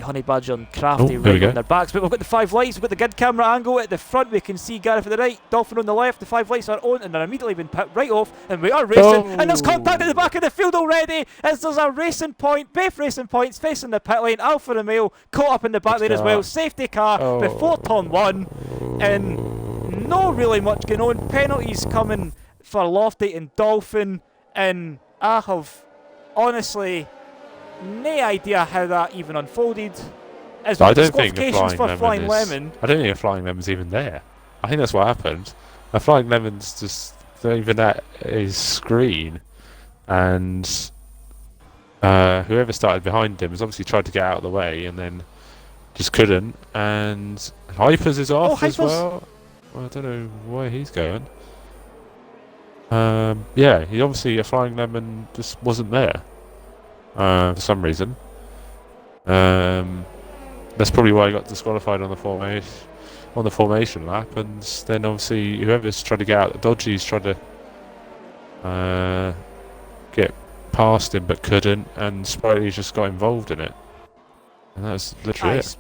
Honey Badger and Crafty right on their backs, but we've got the 5 lights, we've got the good camera angle at the front. We can see Gareth at the right, Dolphin on the left. The 5 lights are on and they're immediately been put right off, and we are racing. And there's contact at the back of the field already, as there's a racing point, both racing points facing the pit lane. Alfa Romeo caught up in the back there as well. Safety car before turn 1, and not really much going on. Penalties coming for Lofty and Dolphin, and I have honestly no idea how that even unfolded. As I don't think the Flying Lemon. I don't think a Flying Lemon's even there. I think that's what happened. A Flying Lemon's just not even at his screen, and whoever started behind him has obviously tried to get out of the way and then just couldn't. And Hypers is off as well. I don't know where he's going. Yeah, he obviously a Flying Lemon just wasn't there. For some reason. That's probably why he got disqualified on the formation lap, and then obviously whoever's trying to get out, Dodgy's trying to get past him but couldn't, and Sprightly just got involved in it. And that's literally it.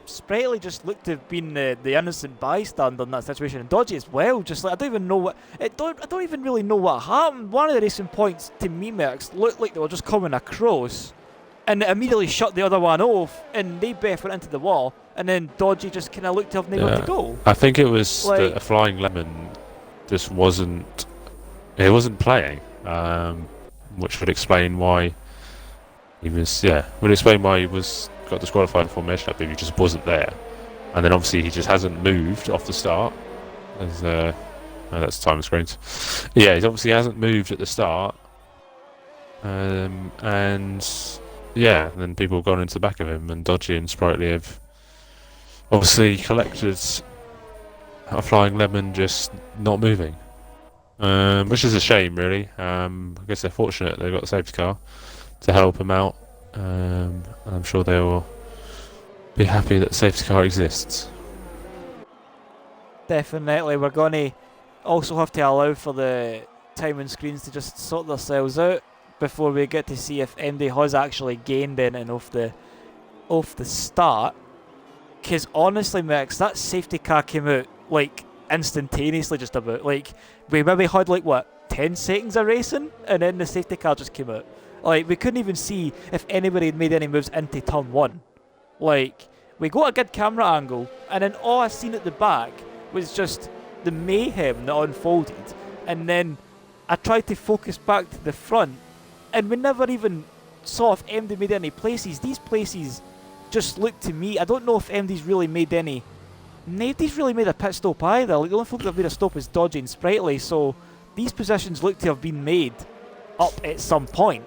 Sprightly just looked to have been the innocent bystander in that situation, and Dodgy as well. Just like I don't even know what I don't even really know what happened. One of the racing points to me, Mercs, looked like they were just coming across, and it immediately shut the other one off, and they both went into the wall, and then Dodgy just kind of looked to have nowhere to go. I think it was that a Flying Lemon just wasn't playing, which would explain why he was got disqualified in formation up if he just wasn't there. And then obviously he just hasn't moved off the start. That's time screens. Yeah, he obviously hasn't moved at the start. And yeah, then people have gone into the back of him, and Dodgy and Sprightly have obviously collected a Flying Lemon just not moving. Which is a shame, really. I guess they're fortunate they've got the safety car to help him out. I'm sure they will be happy that the safety car exists. Definitely. We're going to also have to allow for the timing screens to just sort themselves out before we get to see if MD has actually gained anything off the start. Because honestly, Max, that safety car came out like instantaneously, just about. Like, we maybe had like, what, 10 seconds of racing, and then the safety car just came out. Like, we couldn't even see if anybody had made any moves into turn 1. Like, we got a good camera angle, and then all I seen at the back was just the mayhem that unfolded. And then I tried to focus back to the front, and we never even saw if MD made any places. These places just looked to me, I don't know if MD's really made any. Nobody's really made a pit stop either. Like, the only folk that have made a stop is Dodgy and Sprightly, so these positions look to have been made up at some point.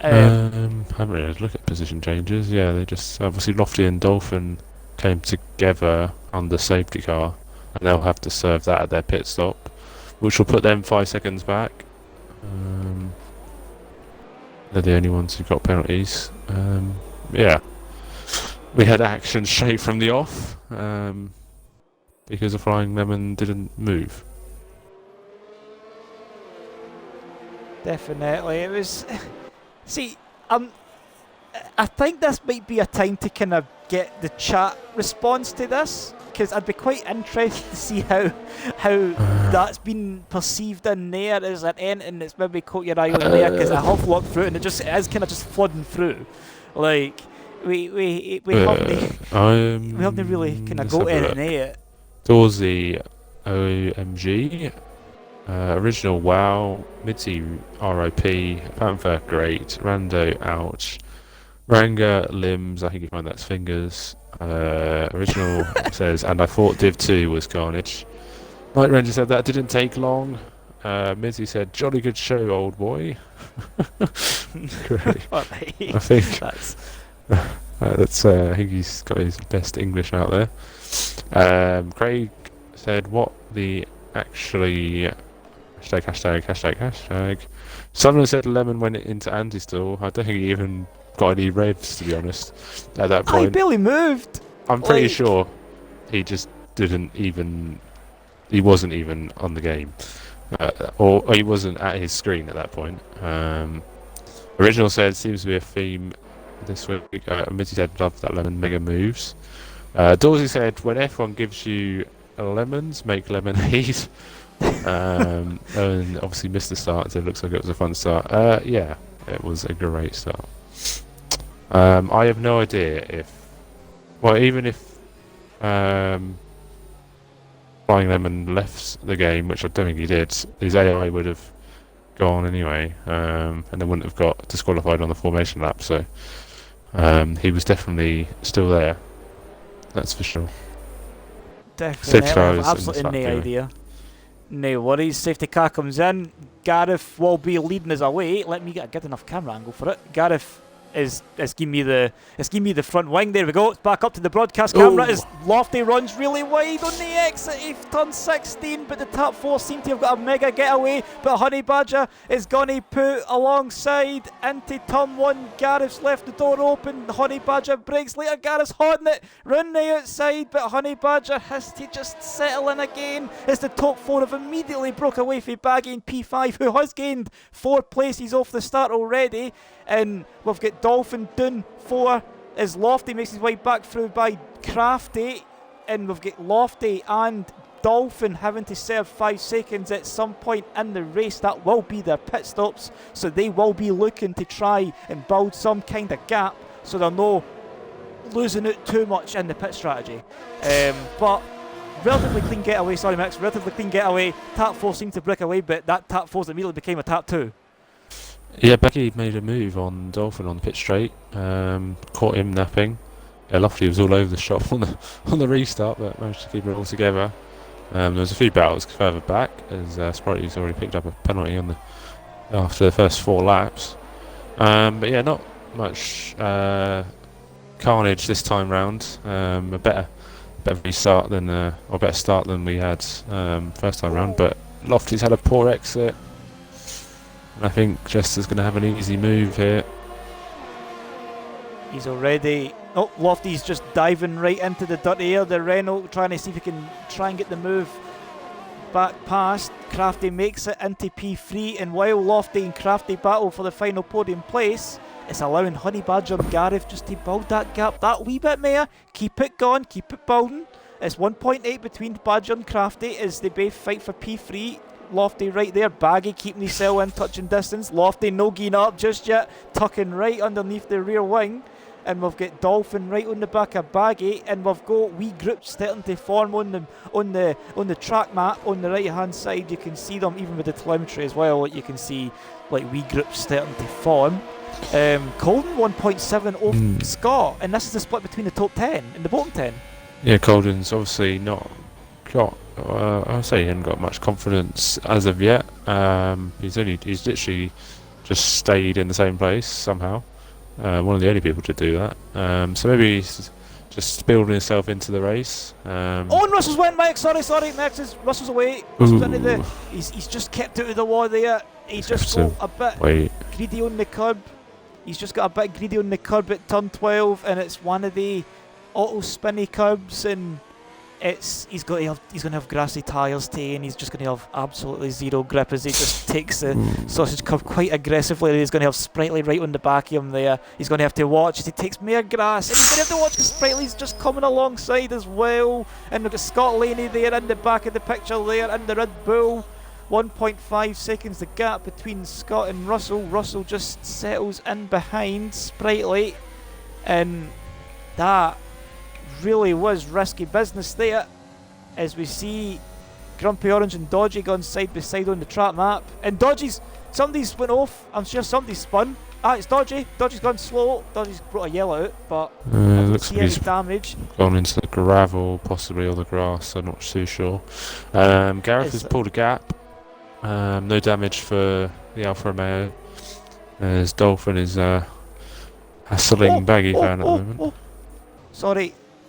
I haven't really looked at position changes. Yeah, they just obviously Lofty and Dolphin came together on the safety car, and they'll have to serve that at their pit stop, which will put them 5 seconds back. They're the only ones who got penalties. Yeah, we had action straight from the off because the Flying Lemon didn't move. Definitely, it was. See, I think this might be a time to kind of get the chat response to this, because I'd be quite interested to see how that's been perceived in there. Is there anything that's maybe caught your eye on there? Because I have looked through it, and it is kind of just flooding through. Like, we haven't really kind of got anything there. Dorsey, OMG. Original WoW, Mitzi RIP, Panther great, Rando ouch, Ranga limbs, I think you find that's fingers. Original says, and I thought Div 2 was carnage. Night Ranger said that didn't take long. Mitzi said, jolly good show, old boy. Great. I think that's I think he's got his best English out there. Craig said, what the actually hashtag. Someone said Lemon went into anti-stall. I don't think he even got any revs, to be honest, at that point. He barely moved. I'm pretty sure he just didn't even. He wasn't even on the game, or he wasn't at his screen at that point. Original said seems to be a theme this week. Mitty said, love that lemon, mega moves. Dorsey said, when F1 gives you lemons, make lemonade. And obviously missed the start, so it looks like it was a fun start. Yeah, it was a great start. I have no idea if, well, even if Flying Lemon left the game, which I don't think he did, his AI would have gone anyway, and then wouldn't have got disqualified on the formation lap, so he was definitely still there, that's for sure. Definitely, I have absolutely no idea. No worries, safety car comes in, Gareth will be leading us away. Let me get a good enough camera angle for it. Gareth is giving me the front wing. There we go. It's back up to the broadcast camera. As Lofty runs really wide on the exit of turn 16, but the top four seem to have got a mega getaway. But Honey Badger is gonna put alongside into turn 1. Gareth's left the door open. Honey Badger breaks later. Gareth's holding it round the outside, but Honey Badger has to just settle in again as the top four have immediately broke away from Baggy and P5, who has gained 4 places off the start already. And we've got Dolphin down 4 as Lofty makes his way back through by Crafty. And we've got Lofty and Dolphin having to serve 5 seconds at some point in the race. That will be their pit stops. So they will be looking to try and build some kind of gap so they're not losing it too much in the pit strategy. But relatively clean getaway, sorry Max, relatively clean getaway. Tap 4 seemed to break away, but that tap 4 immediately became a tap 2. Yeah, Becky made a move on Dolphin on the pit straight, caught him napping. Yeah, Lofty was all over the shop on the restart, but managed to keep it all together. There was a few battles further back, as Sprightly's already picked up a penalty after the first 4 laps. But yeah, not much carnage this time round. A better restart than or better start than we had first time round. But Lofty's had a poor exit. I think Jester's going to have an easy move here. He's already... Oh, Lofty's just diving right into the dirty air. The Renault trying to see if he can try and get the move back past. Crafty makes it into P3, and while Lofty and Crafty battle for the final podium place, it's allowing Honey Badger and Gareth just to build that gap that wee bit more. Keep it going, keep it building. It's 1.8 between Badger and Crafty as they both fight for P3. Lofty right there, Baggy keeping his cell in touching distance. Lofty no geeing up just yet, tucking right underneath the rear wing. And we've got Dolphin right on the back of Baggy, and we've got wee groups starting to form on the track map on the right hand side. You can see them even with the telemetry as well. You can see like wee groups starting to form. Colden 1.7 off Scott, and this is the split between the top 10 and the bottom 10. Yeah, Colden's obviously not got. I'd say he hasn't got much confidence as of yet. He's literally just stayed in the same place somehow. One of the only people to do that. So maybe he's just building himself into the race. And Russell's went, Mike. Sorry, Max. Russell's away. Russell's into he's just kept out of the wall there. He's just got a bit greedy on the curb. He's just got a bit greedy on the curb at turn 12, and it's one of the auto spinny curbs, and he's going to have grassy tyres too, and he's just going to have absolutely zero grip as he just takes the sausage curb quite aggressively. He's going to have Sprightly right on the back of him there. He's going to have to watch as he takes more grass, and he's going to have to watch because Sprightly's just coming alongside as well. And we've got Scott Laney there in the back of the picture there in the Red Bull. 1.5 seconds the gap between Scott and Russell. Russell just settles in behind Sprightly, and that really was risky business there, as we see Grumpy Orange and Dodgy gone side by side on the track map, and somebody's went off. I'm sure somebody's spun. It's Dodgy. Dodgy's gone slow. Dodgy's brought a yellow out, but looks like he's damage gone into the gravel possibly, or the grass. I'm not too sure. Gareth has pulled a gap. No damage for the Alfa Romeo, as Dolphin is hassling Baggy fan at the moment.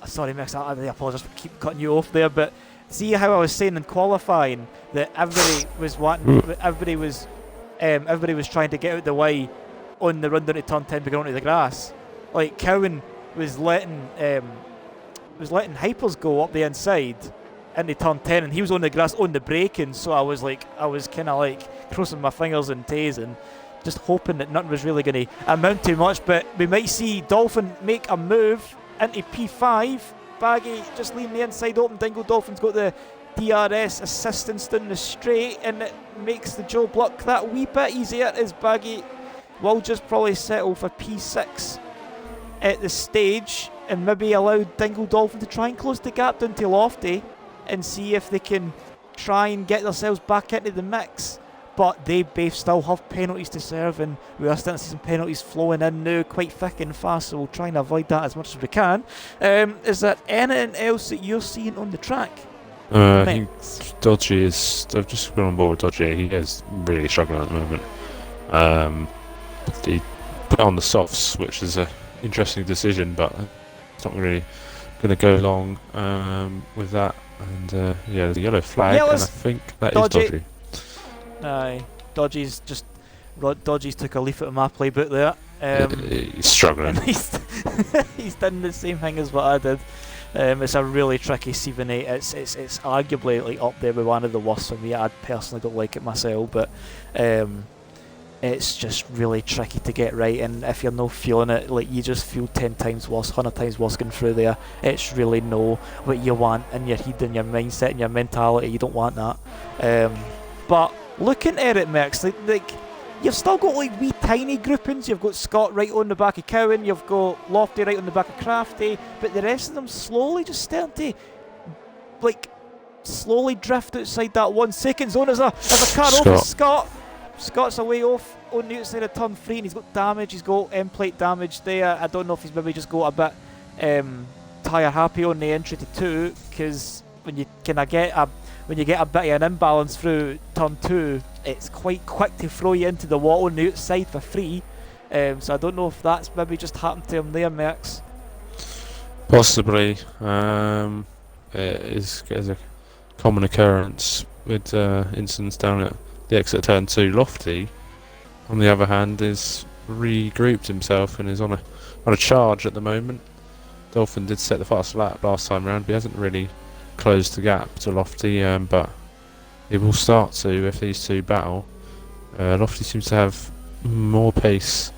Sorry, Max, I really apologise for keep cutting you off there, but see how I was saying in qualifying that everybody was trying to get out the way on the run down to turn 10 to get onto the grass. Like Cowan was letting Hypers go up the inside into turn 10, and he was on the grass on the braking, so I was kind of like crossing my fingers and toes and just hoping that nothing was really going to amount to much, but we might see Dolphin make a move into P5. Baggy just leaving the inside open. Dingo Dolphin's got the DRS assistance down the straight, and it makes the Joe block that wee bit easier as Baggy will just probably settle for P6 at the stage and maybe allow Dingo Dolphin to try and close the gap down to Lofty and see if they can try and get themselves back into the mix. But they both still have penalties to serve, and we are starting to see some penalties flowing in now quite thick and fast, so we'll try and avoid that as much as we can. Is there anything else that you're seeing on the track? I think Dodgy is... I've just gone on board with Dodgy. He is really struggling at the moment. He put on the softs, which is an interesting decision, but it's not really going to go long with that. And yeah, the yellow flag, and I think that is Dodgy. Aye, Dodgy's took a leaf out of my playbook there. He's struggling. He's done the same thing as what I did. It's a really tricky 7-8. It's arguably like up there with one of the worst for me. I personally don't like it myself, but it's just really tricky to get right. And if you're not feeling it, like you just feel 10 times worse, 100 times worse going through there. It's really no what you want in your head and your mindset and your mentality. You don't want that. But looking at it, Mercs, like you've still got like wee tiny groupings. You've got Scott right on the back of Cowan, you've got Lofty right on the back of Crafty, but the rest of them slowly just starting to like slowly drift outside that 1 second zone. There's a car over Scott. Scott's away off on the outside of turn 3, and he's got damage. He's got end plate damage there. I don't know if he's maybe just got a bit tyre happy on the entry to 2, because when you get a bit of an imbalance through turn 2, it's quite quick to throw you into the wall on the outside for 3. So I don't know if that's maybe just happened to him there, Mercs. Possibly. It is a common occurrence with incidents down at the exit of turn 2. Lofty, on the other hand, is regrouped himself and is on a charge at the moment. Dolphin did set the fast lap last time round, but he hasn't really closed the gap to Lofty, but he will start to if these two battle. Lofty seems to have more pace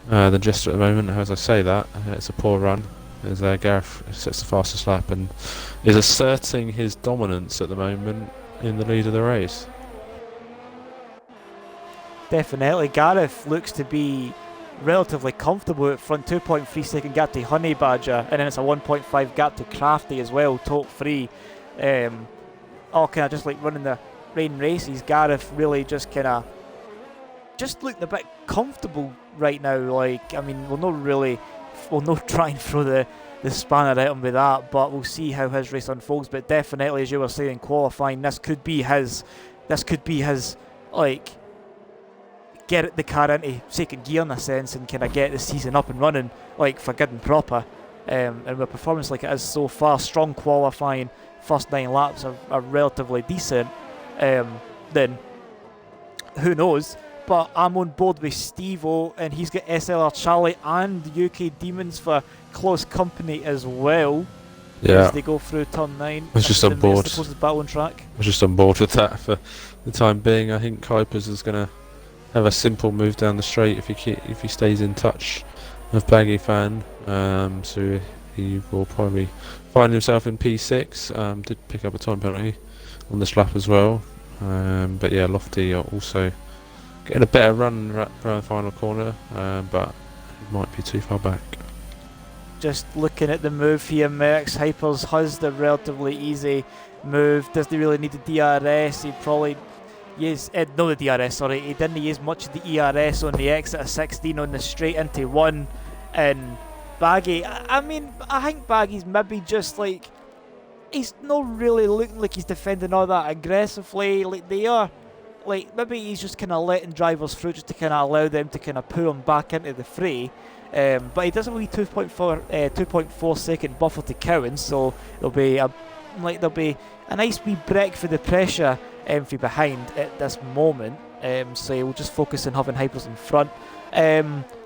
than Jester at the moment. As I say that, it's a poor run as Gareth sets the fastest lap and is asserting his dominance at the moment in the lead of the race. Definitely, Gareth looks to be relatively comfortable at front. 2.3 second gap to Honey Badger, and then it's a 1.5 gap to Crafty as well, top 3. All kind of just like running the rain races. Gareth really just kind of looking a bit comfortable right now. Like, I mean, we'll not try and throw the spanner at him with that, but we'll see how his race unfolds. But definitely, as you were saying, qualifying, this could be his like get the car into second gear in a sense and kind of get the season up and running like for good and proper. And with a performance like it is so far, strong qualifying, first 9 laps are relatively decent, then who knows. But I'm on board with Steve-O, and he's got SLR Charlie and UK Demons for close company as well. Yeah, as they go through turn 9. I was just on board. It's the closest battle on track. I was just on board with that for the time being. I think Kuipers is going to have a simple move down the straight if he stays in touch with Baggy Fan. So he will probably find himself in P6. Did pick up a time penalty on this lap as well. But yeah, Lofty are also getting a better run around the final corner, but he might be too far back. Just looking at the move here, Mercs, Hypers has the relatively easy move. Doesn't really need the DRS. He probably use no the DRS. Sorry, he didn't use much of the ERS on the exit of 16 on the straight into 1. And Baggy, I mean, I think Baggy's maybe just like he's not really looking like he's defending all that aggressively. Like they are. Like maybe he's just kind of letting drivers through just to kind of allow them to kind of pull him back into the fray. But he does have a wee 2.4 second buffer to Cowan, so there'll be a nice wee break for the pressure from behind at this moment. So we'll just focus on having Hypers in front.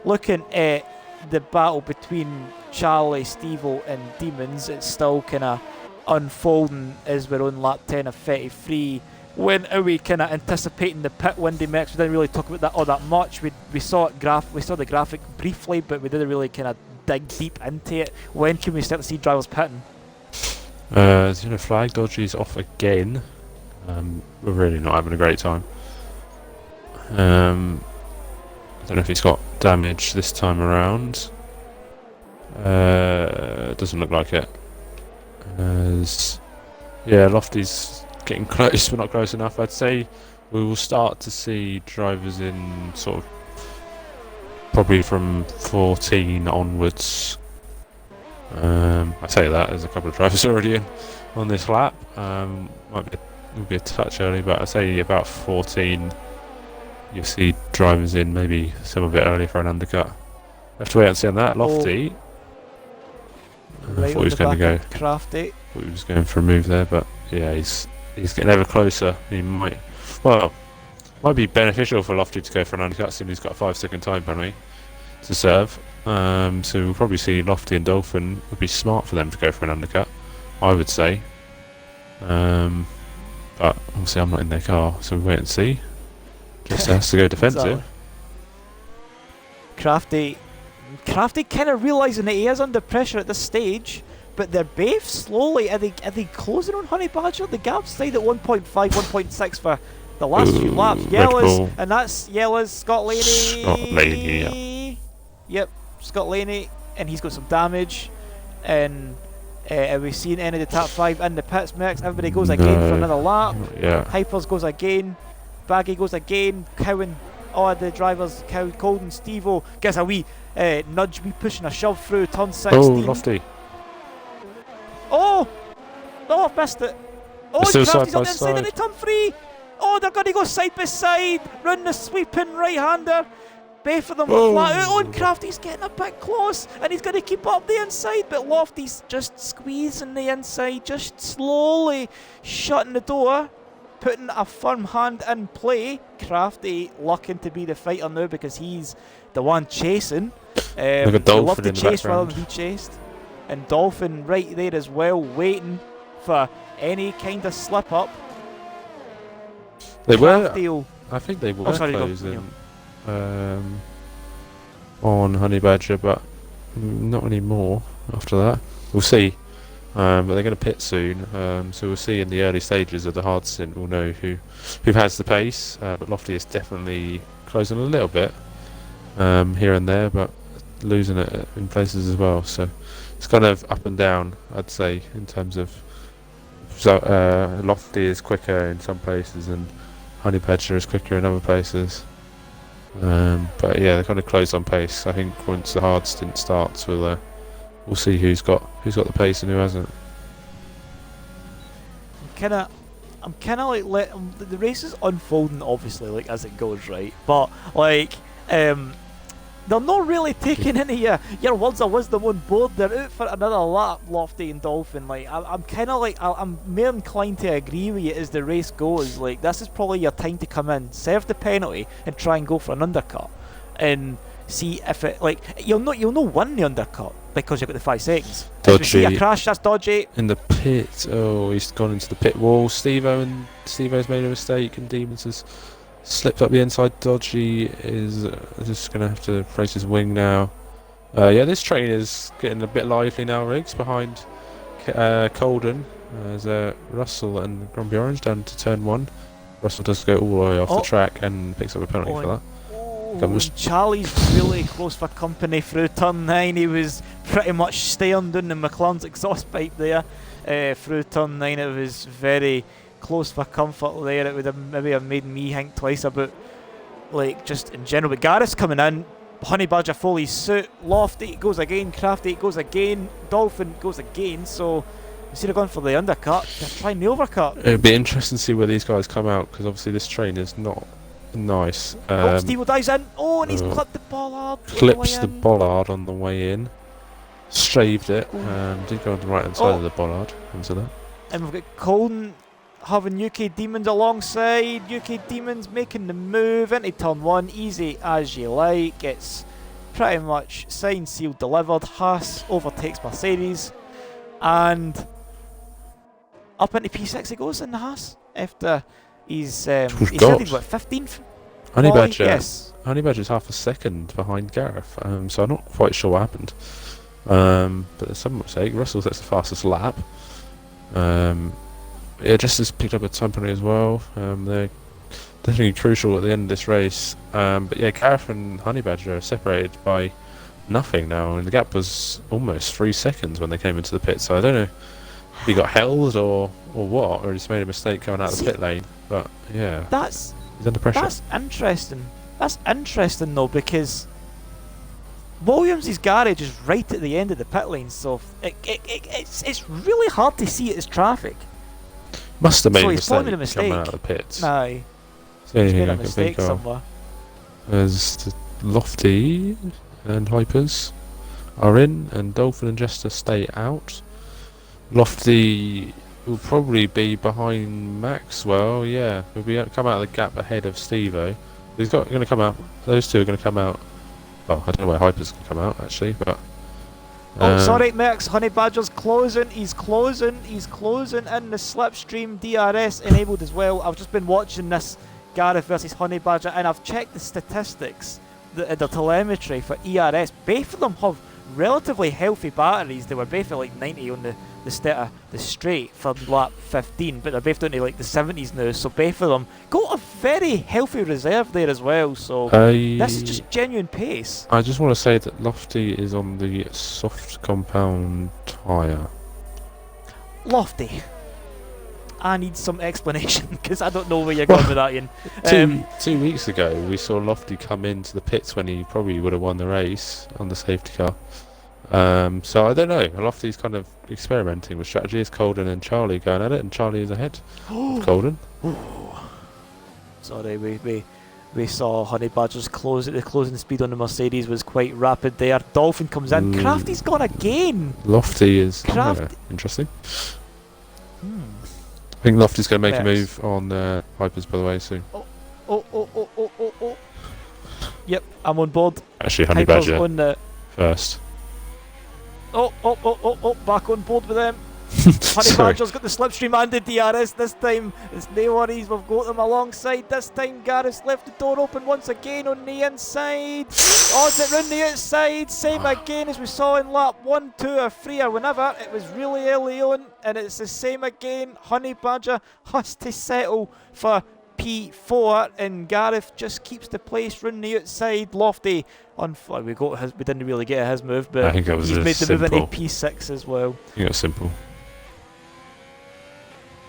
Looking at the battle between Charlie, Steve-O and Demons, it's still kind of unfolding as we're on lap 10 of 33. went away kind of anticipating the pit windy mix. We didn't really talk about that all that much. We saw the graphic briefly, but we didn't really kind of dig deep into it. When can we start to see drivers pitting? Flag dodgy's off again. We're really not having a great time. I don't know if he's got damage this time around. Doesn't look like it. Lofty's getting close, but not close enough. I'd say we will start to see drivers in sort of probably from 14 onwards. I say that there's a couple of drivers already in on this lap. Will be a touch early, but I'd say about 14 you'll see drivers in, maybe some a bit early for an undercut. Have to wait and see on that. Lofty. I thought he was going to go. Crafty. Thought he was going for a move there, but yeah, he's getting ever closer. He might be beneficial for Lofty to go for an undercut, since he's got a 5-second time penalty to serve. So we'll probably see Lofty and Dolphin. Would be smart for them to go for an undercut, I would say. But obviously I'm not in their car, so we'll wait and see. Just has to go defensive. Crafty kind of realising that he is under pressure at this stage, but they're both slowly. Are they closing on Honey Badger? The gap's stayed at 1.5, 1.6 for the last few laps. Yellow's, and that's Yellow's Scott Laney. Scott Laney, yeah. Yep, Scott Laney, and he's got some damage. And are we seeing any of the top 5 in the pits mix? Everybody goes again for another lap. Yeah. Hypers goes again. Baggy goes again. Cowan, all the drivers, Colden, Steve-O gets a wee nudge, pushing a shove through turn 16. Oh, Lofty. Oh, I've missed it. Oh, Crafty's on the inside and they turn 3. Oh, they're going to go side by side, round the sweeping right-hander. Both of them flat out. Oh, and Crafty's getting a bit close, and he's going to keep up the inside, but Lofty's just squeezing the inside, just slowly shutting the door, putting a firm hand in play. Crafty looking to be the fighter now because he's the one chasing. Like a Dolphin love to in the chase background. rather than be chased. And Dolphin right there as well, waiting for any kind of slip up. They Crafty were. I think they were sorry, closing on Honey Badger, but not anymore after that. We'll see. But they're going to pit soon, so we'll see in the early stages of the hard stint. We'll know who has the pace. But Lofty is definitely closing a little bit here and there, but losing it in places as well. So it's kind of up and down, I'd say, in terms of. So Lofty is quicker in some places, and Honey Badger is quicker in other places. But yeah, they're kind of close on pace. I think once the hard stint starts, we'll see who's got the pace and who hasn't. I'm kind of like the race is unfolding obviously like as it goes, right? But like they're not really taking any your words of wisdom on board. They're out for another lap, Lofty and Dolphin. Like I'm kind of like I'm more inclined to agree with you as the race goes. Like this is probably your time to come in, serve the penalty, and try and go for an undercut, and see if it like you'll not win the undercut because you've got the 5 seconds. Dodgy. If we see a crash, that's dodgy. In the pit. Oh, he's gone into the pit wall. Steve-O's made a mistake, and Demons has slipped up the inside. Dodgy is just going to have to brace his wing now. Yeah, this train is getting a bit lively now, Riggs, behind Colden. There's Russell and Grumpy Orange down to turn 1. Russell does go all the way off the track and picks up a penalty for that. Charlie's really close for company through turn 9. He was pretty much staring down the McLaren's exhaust pipe there through turn 9. It was very close for comfort there. It would have maybe have made me think twice about like just in general. But Gareth's coming in. Honey Badger fully suit. Lofty goes again. Crafty goes again. Dolphin goes again. So instead of going for the undercut, they're trying the overcut. It'd be interesting to see where these guys come out, because obviously this train is not nice. Steve dives in. Oh, and he's clipped the bollard. Clips the bollard on the way in. Straved it. Did go on the right hand side of the bollard into that. And we've got Colden having UK Demons alongside. UK Demons making the move into turn 1. Easy as you like. It's pretty much signed, sealed, delivered. Haas overtakes Mercedes. And up into P6 it goes in the Haas after He's Good he said God. he's what 15th. Honey Molly? Badger. Yes. Honey Badger's half a second behind Gareth, so I'm not quite sure what happened. But there's some mistake. Russell's that's the fastest lap. Just has picked up a time penalty as well. They're definitely crucial at the end of this race. But yeah, Gareth and Honey Badger are separated by nothing now, and the gap was almost 3 seconds when they came into the pit. So I don't know if he got held or what, or just made a mistake coming out of the pit lane. But yeah, That's he's under pressure. That's interesting. That's interesting though, because Williams' garage is right at the end of the pit lane, so it's really hard to see it as traffic. Must have made So a he's probably mistake made a coming mistake. out of the pits. Aye, It's the only he's thing made I a can mistake think of. somewhere. As the Lofty and Hypers are in, and Dolphin and Jester stay out. Lofty will probably be behind Maxwell. Yeah, he'll be come out of the gap ahead of Steve-O. He's going to come out. Those two are going to come out. Well, I don't know where Hypers can come out actually, but. Oh, sorry, Max. Honey Badger's closing. He's closing in the slipstream. DRS enabled as well. I've just been watching this Gareth versus Honey Badger, and I've checked the statistics, the telemetry for ERS. Both of them have relatively healthy batteries. They were both at like 90 on the straight for lap 15, but they're both down to like the 70s now. So both of them got a very healthy reserve there as well. So this is just genuine pace. I just want to say that Lofty is on the soft compound tyre. Lofty, I need some explanation because I don't know where you're going with that, Ian. 2 weeks ago, we saw Lofty come into the pits when he probably would have won the race on the safety car. So I don't know. Lofty's kind of experimenting with strategy. It's Colden and Charlie going at it, and Charlie is ahead of Colden. Sorry, we saw Honey Badger's the closing speed on the Mercedes was quite rapid there. Dolphin comes in. Crafty's gone again. Lofty is interesting. I think Lofty's going to make a move on Hypers, by the way, soon. Oh. Yep, I'm on board. Actually, Honey Hyper's Badger on the first. Back on board with them. Honey Badger's got the slipstream and the DRS this time. It's no worries, we've got them alongside. This time Gareth's left the door open once again on the inside. Odds it round the outside. Same again as we saw in lap 1, 2 or 3 or whenever. It was really early on, and it's the same again. Honey Badger has to settle for P4, and Gareth just keeps the place round the outside. Lofty, we didn't really get his move, but I think that was he's made the move simple. into P6 as well. I think it was simple.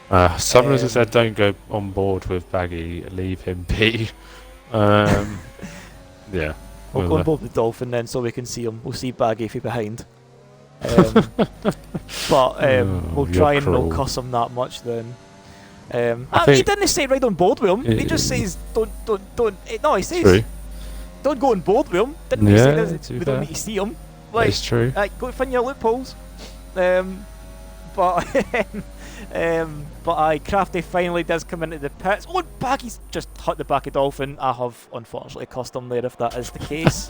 Summoners has said don't go on board with Baggy, leave him be. Yeah. We'll go on board with Dolphin then so we can see him. We'll see Baggy from behind. We'll try and not cuss him that much then. He didn't say right on board with him. He just says don't. No, he says True. don't go on board with him. Didn't he say we don't need to see him? Like, it's true. Go find your loopholes. But Crafty finally does come into the pits. Oh, Baggy's just hit the back of Dolphin. I have unfortunately cussed him there if that is the case.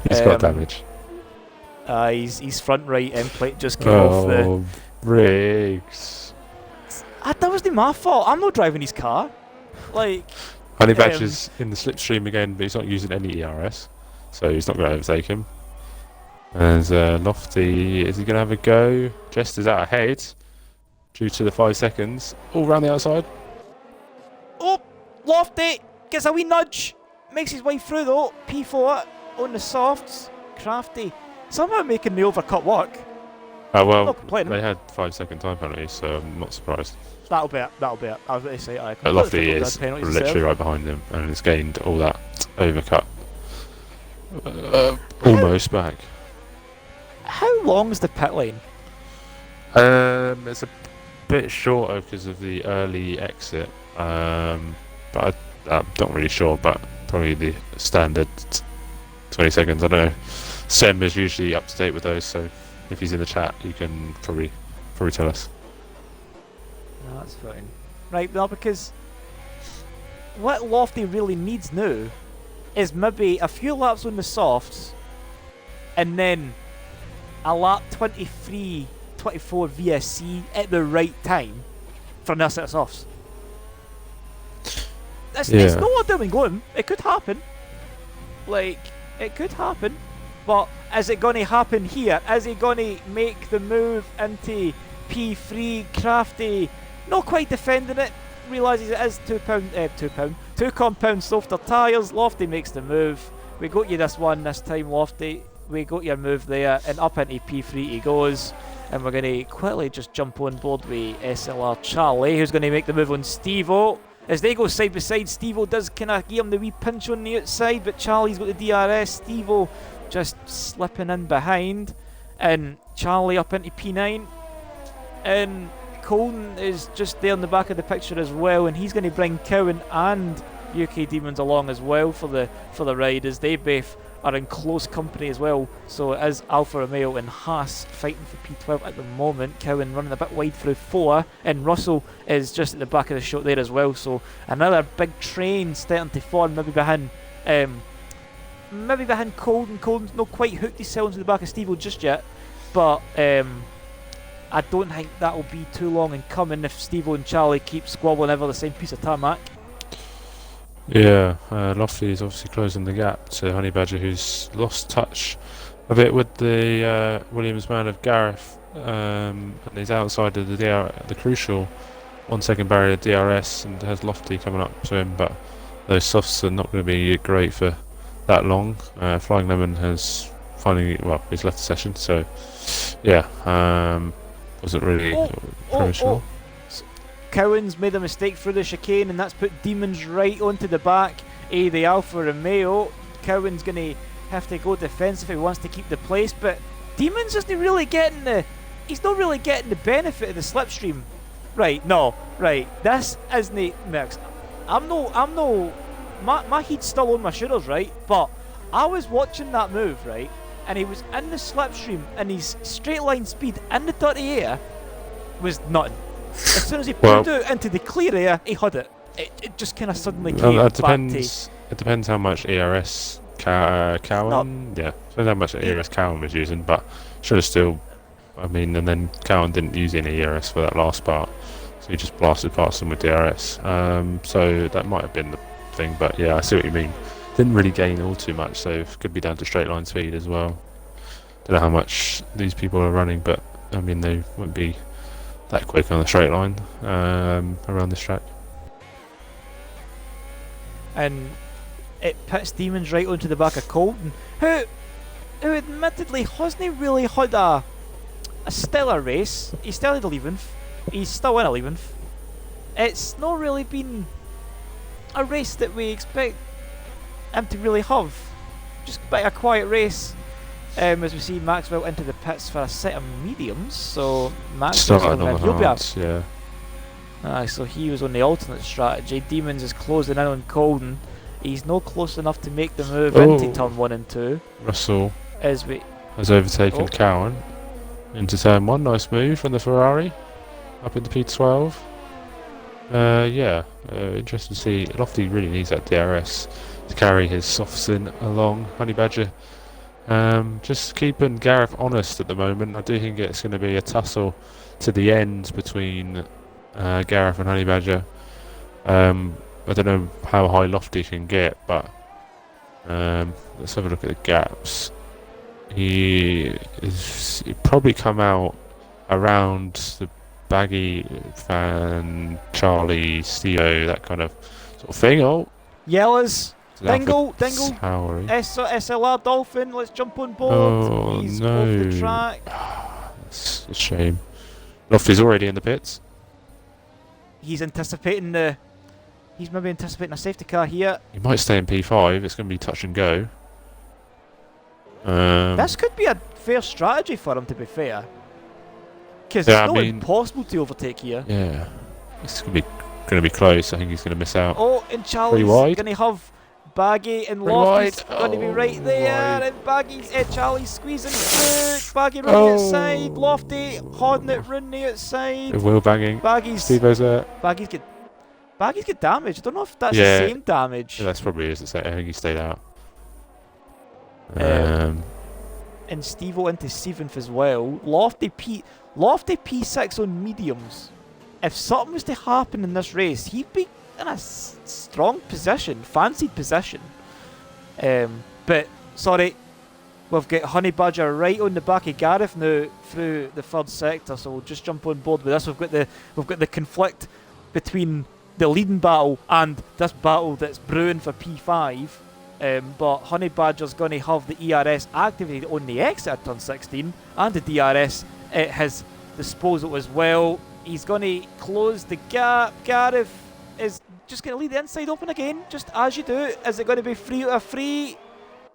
He's got damage. His front right end plate just came off the... Riggs. That wasn't my fault. I'm not driving his car. Like... Honey Badger's in the slipstream again, but he's not using any ERS, so he's not going to overtake him. And Lofty, is he going to have a go? Jester's out ahead due to the 5 seconds. All round the outside. Oh, Lofty gets a wee nudge. Makes his way through though. P4 on the softs. Crafty somehow making the overcut work. Well, they had 5 second time penalty, so I'm not surprised. That'll be it. I was going to say Lofty is literally right behind him, and has gained all that overcut. Almost back. How long is the pit lane? It's a bit shorter because of the early exit, but I'm not really sure, but probably the standard 20 seconds, I don't know. Sem is usually up to date with those, so if he's in the chat, you can probably tell us. No, that's fine. Right, now because what Lofty really needs now is maybe a few laps on the softs and then a lap 23, 24 VSC at the right time for another set of softs. It's not a doom and gloom. It could happen. Like, it could happen. But is it going to happen here? Is he going to make the move into P3? Crafty, not quite defending it. Realises it is two compound softer tyres. Lofty makes the move. We got you this one this time, Lofty. We got your move there, and up into P3 he goes. And we're going to quickly just jump on board with SLR Charlie, who's going to make the move on Steve-O. As they go side by side, Steve-O does kind of give him the wee pinch on the outside, but Charlie's got the DRS. Steve-O just slipping in behind, and Charlie up into P9. And Colton is just there in the back of the picture as well, and he's going to bring Cowan and UK Demons along as well for the ride, as they both are in close company as well. So it is Alfa Romeo and Haas fighting for P12 at the moment. Cowan running a bit wide through 4, and Russell is just at the back of the shot there as well. So another big train starting to form, maybe behind Colton. Colton's not quite hooked himself into the back of Steve-O just yet, but I don't think that'll be too long in coming if Steve-O and Charlie keep squabbling over the same piece of tarmac. Yeah, Lofty is obviously closing the gap to Honey Badger, who's lost touch a bit with the Williams man of Gareth, and he's outside of the crucial 1 second barrier DRS, and has Lofty coming up to him, but those softs are not going to be great for that long. Flying Lemon has he's left the session, so yeah, wasn't really promotional. Cowan's made a mistake through the chicane, and that's put Demons right onto the back of the Alfa Romeo. Cowan's going to have to go defensive if he wants to keep the place, but Demons isn't really getting the benefit of the slipstream. Right, no, right. This isn't mix. My heat's still on my shoulders, right? But I was watching that move, right? And he was in the slipstream, and his straight line speed in the dirty air was nothing. As soon as he pulled out into the clear air, he had it. It just kind of suddenly came back to... It depends how much ERS Cowan... Yeah, depends how much ERS Cowan was using, but should have still... I mean, and then Cowan didn't use any ERS for that last part, so he just blasted past him with DRS. So that might have been the thing, but yeah, I see what you mean. Didn't really gain all too much, so it could be down to straight line speed as well. Don't know how much these people are running, but I mean, they wouldn't be that quick on the straight line around this track. And it puts Demons right onto the back of Colton, who admittedly hasn't really had a stellar race. He started 11th, he's still in 11th. It's not really been a race that we expect him to really have. Just a bit of a quiet race. As we see Maxwell into the pits for a set of mediums, so Maxwell's on the hards, yeah. So he was on the alternate strategy. Demons is closing in on Colden. He's not close enough to make the move into turn 1 and 2. Russell has overtaken Cowan into turn 1. Nice move from the Ferrari up into P12. Interesting to see. Lofty really needs that DRS to carry his softs in along. Honey Badger just keeping Gareth honest at the moment. I do think it's going to be a tussle to the end between Gareth and Honey Badger. I don't know how high Lofty can get, but let's have a look at the gaps. He'd probably come out around the Baggy fan, Charlie, Steve-O, that kind of sort of thing. Oh, Yellows. Dingle, SLR Dolphin, let's jump on board. Oh, he's no. off the track. That's a shame. Lofty's already in the pits. He's maybe anticipating a safety car here. He might stay in P5, it's going to be touch and go. This could be a fair strategy for him, to be fair. Because it's not impossible to overtake here. Yeah, it's going to be close. I think he's going to miss out. Oh, and Charlie's going to have Baggy and Lofty's going to be right there, and Charlie's squeezing through. Baggy running outside, Lofty holding it running outside. The wheel banging. Steve-O's there. Baggy's get damaged. I don't know if that's the same damage. Yeah, that's probably is. I think he stayed out. And Steve-O into 7th as well. Lofty P6 on mediums. If something was to happen in this race, he'd be in a strong position, fancied position. But sorry, we've got Honey Badger right on the back of Gareth now through the third sector, so we'll just jump on board with this. We've got the conflict between the leading battle and this battle that's brewing for P5. But Honey Badger's going to have the ERS activated on the exit at turn 16 and the DRS at his disposal as well. He's going to close the gap. Gareth is just going to leave the inside open again, just as you do. Is it going to be 3 out of 3?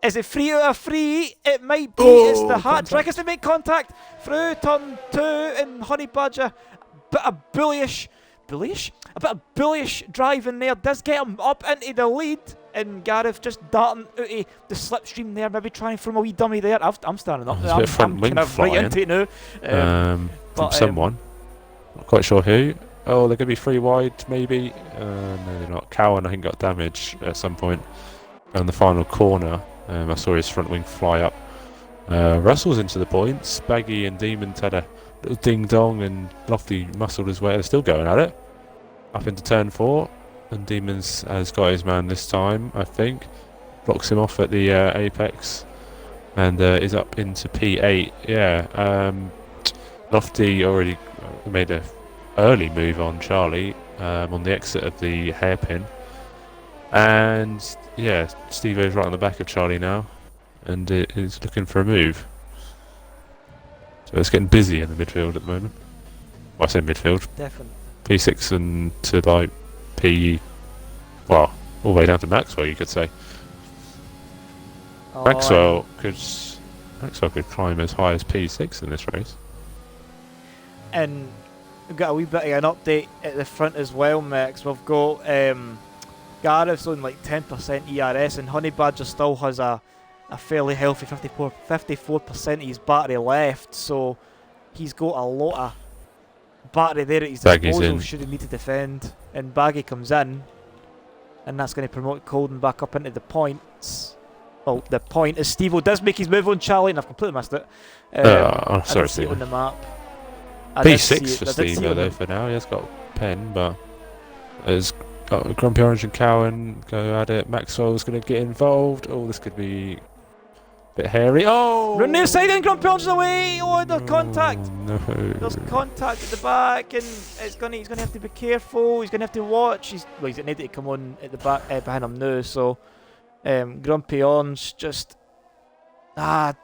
Is it 3 out of 3? It might be. It's the hat trick. It's to make contact through turn 2, and Honey Badger, bit of bullish, a bit of bullish drive in there does get him up into the lead, and Gareth just darting out of the slipstream there, maybe trying from a wee dummy there. I'm standing up. I'm kind of right into it now. From someone, not quite sure who. Oh, they're going to be 3 wide, maybe. No, they're not. Cowan, I think, got damage at some point on the final corner. I saw his front wing fly up. Russell's into the points. Baggy and Demon's had a little ding-dong, and Lofty muscled his way. They're still going at it. Up into turn 4. And Demons has got his man this time, I think. Blocks him off at the apex. And is up into P8. Yeah. Lofty already made a early move on Charlie on the exit of the hairpin. And yeah, Steve-O's right on the back of Charlie now, and is looking for a move. So it's getting busy in the midfield at the moment. Well, I say midfield. Definitely. P6 and to like P, well, all the way down to Maxwell, you could say. Oh, Maxwell could climb as high as P6 in this race. And we've got a wee bit of an update at the front as well, Max. We've got Gareth's on like 10% ERS, and Honey Badger still has a fairly healthy 54% of his battery left, so he's got a lot of battery there at his disposal should he need to defend. And Baggy comes in, and that's going to promote Colden back up into the points. Well, the point is Steve-O does make his move on Charlie, and I've completely missed it. I'm sorry, I see it on the map. P6 for Steve-O though for now. He has got pen, but there's got Grumpy Orange and Cowan go at it. Maxwell's going to get involved. Oh, this could be a bit hairy. Oh! Run near side and Grumpy Orange away! Oh, the contact! No. There's contact at the back, and he's going to have to be careful. He's going to have to watch. He's need to come on at the back behind him now. So Grumpy Orange it's just a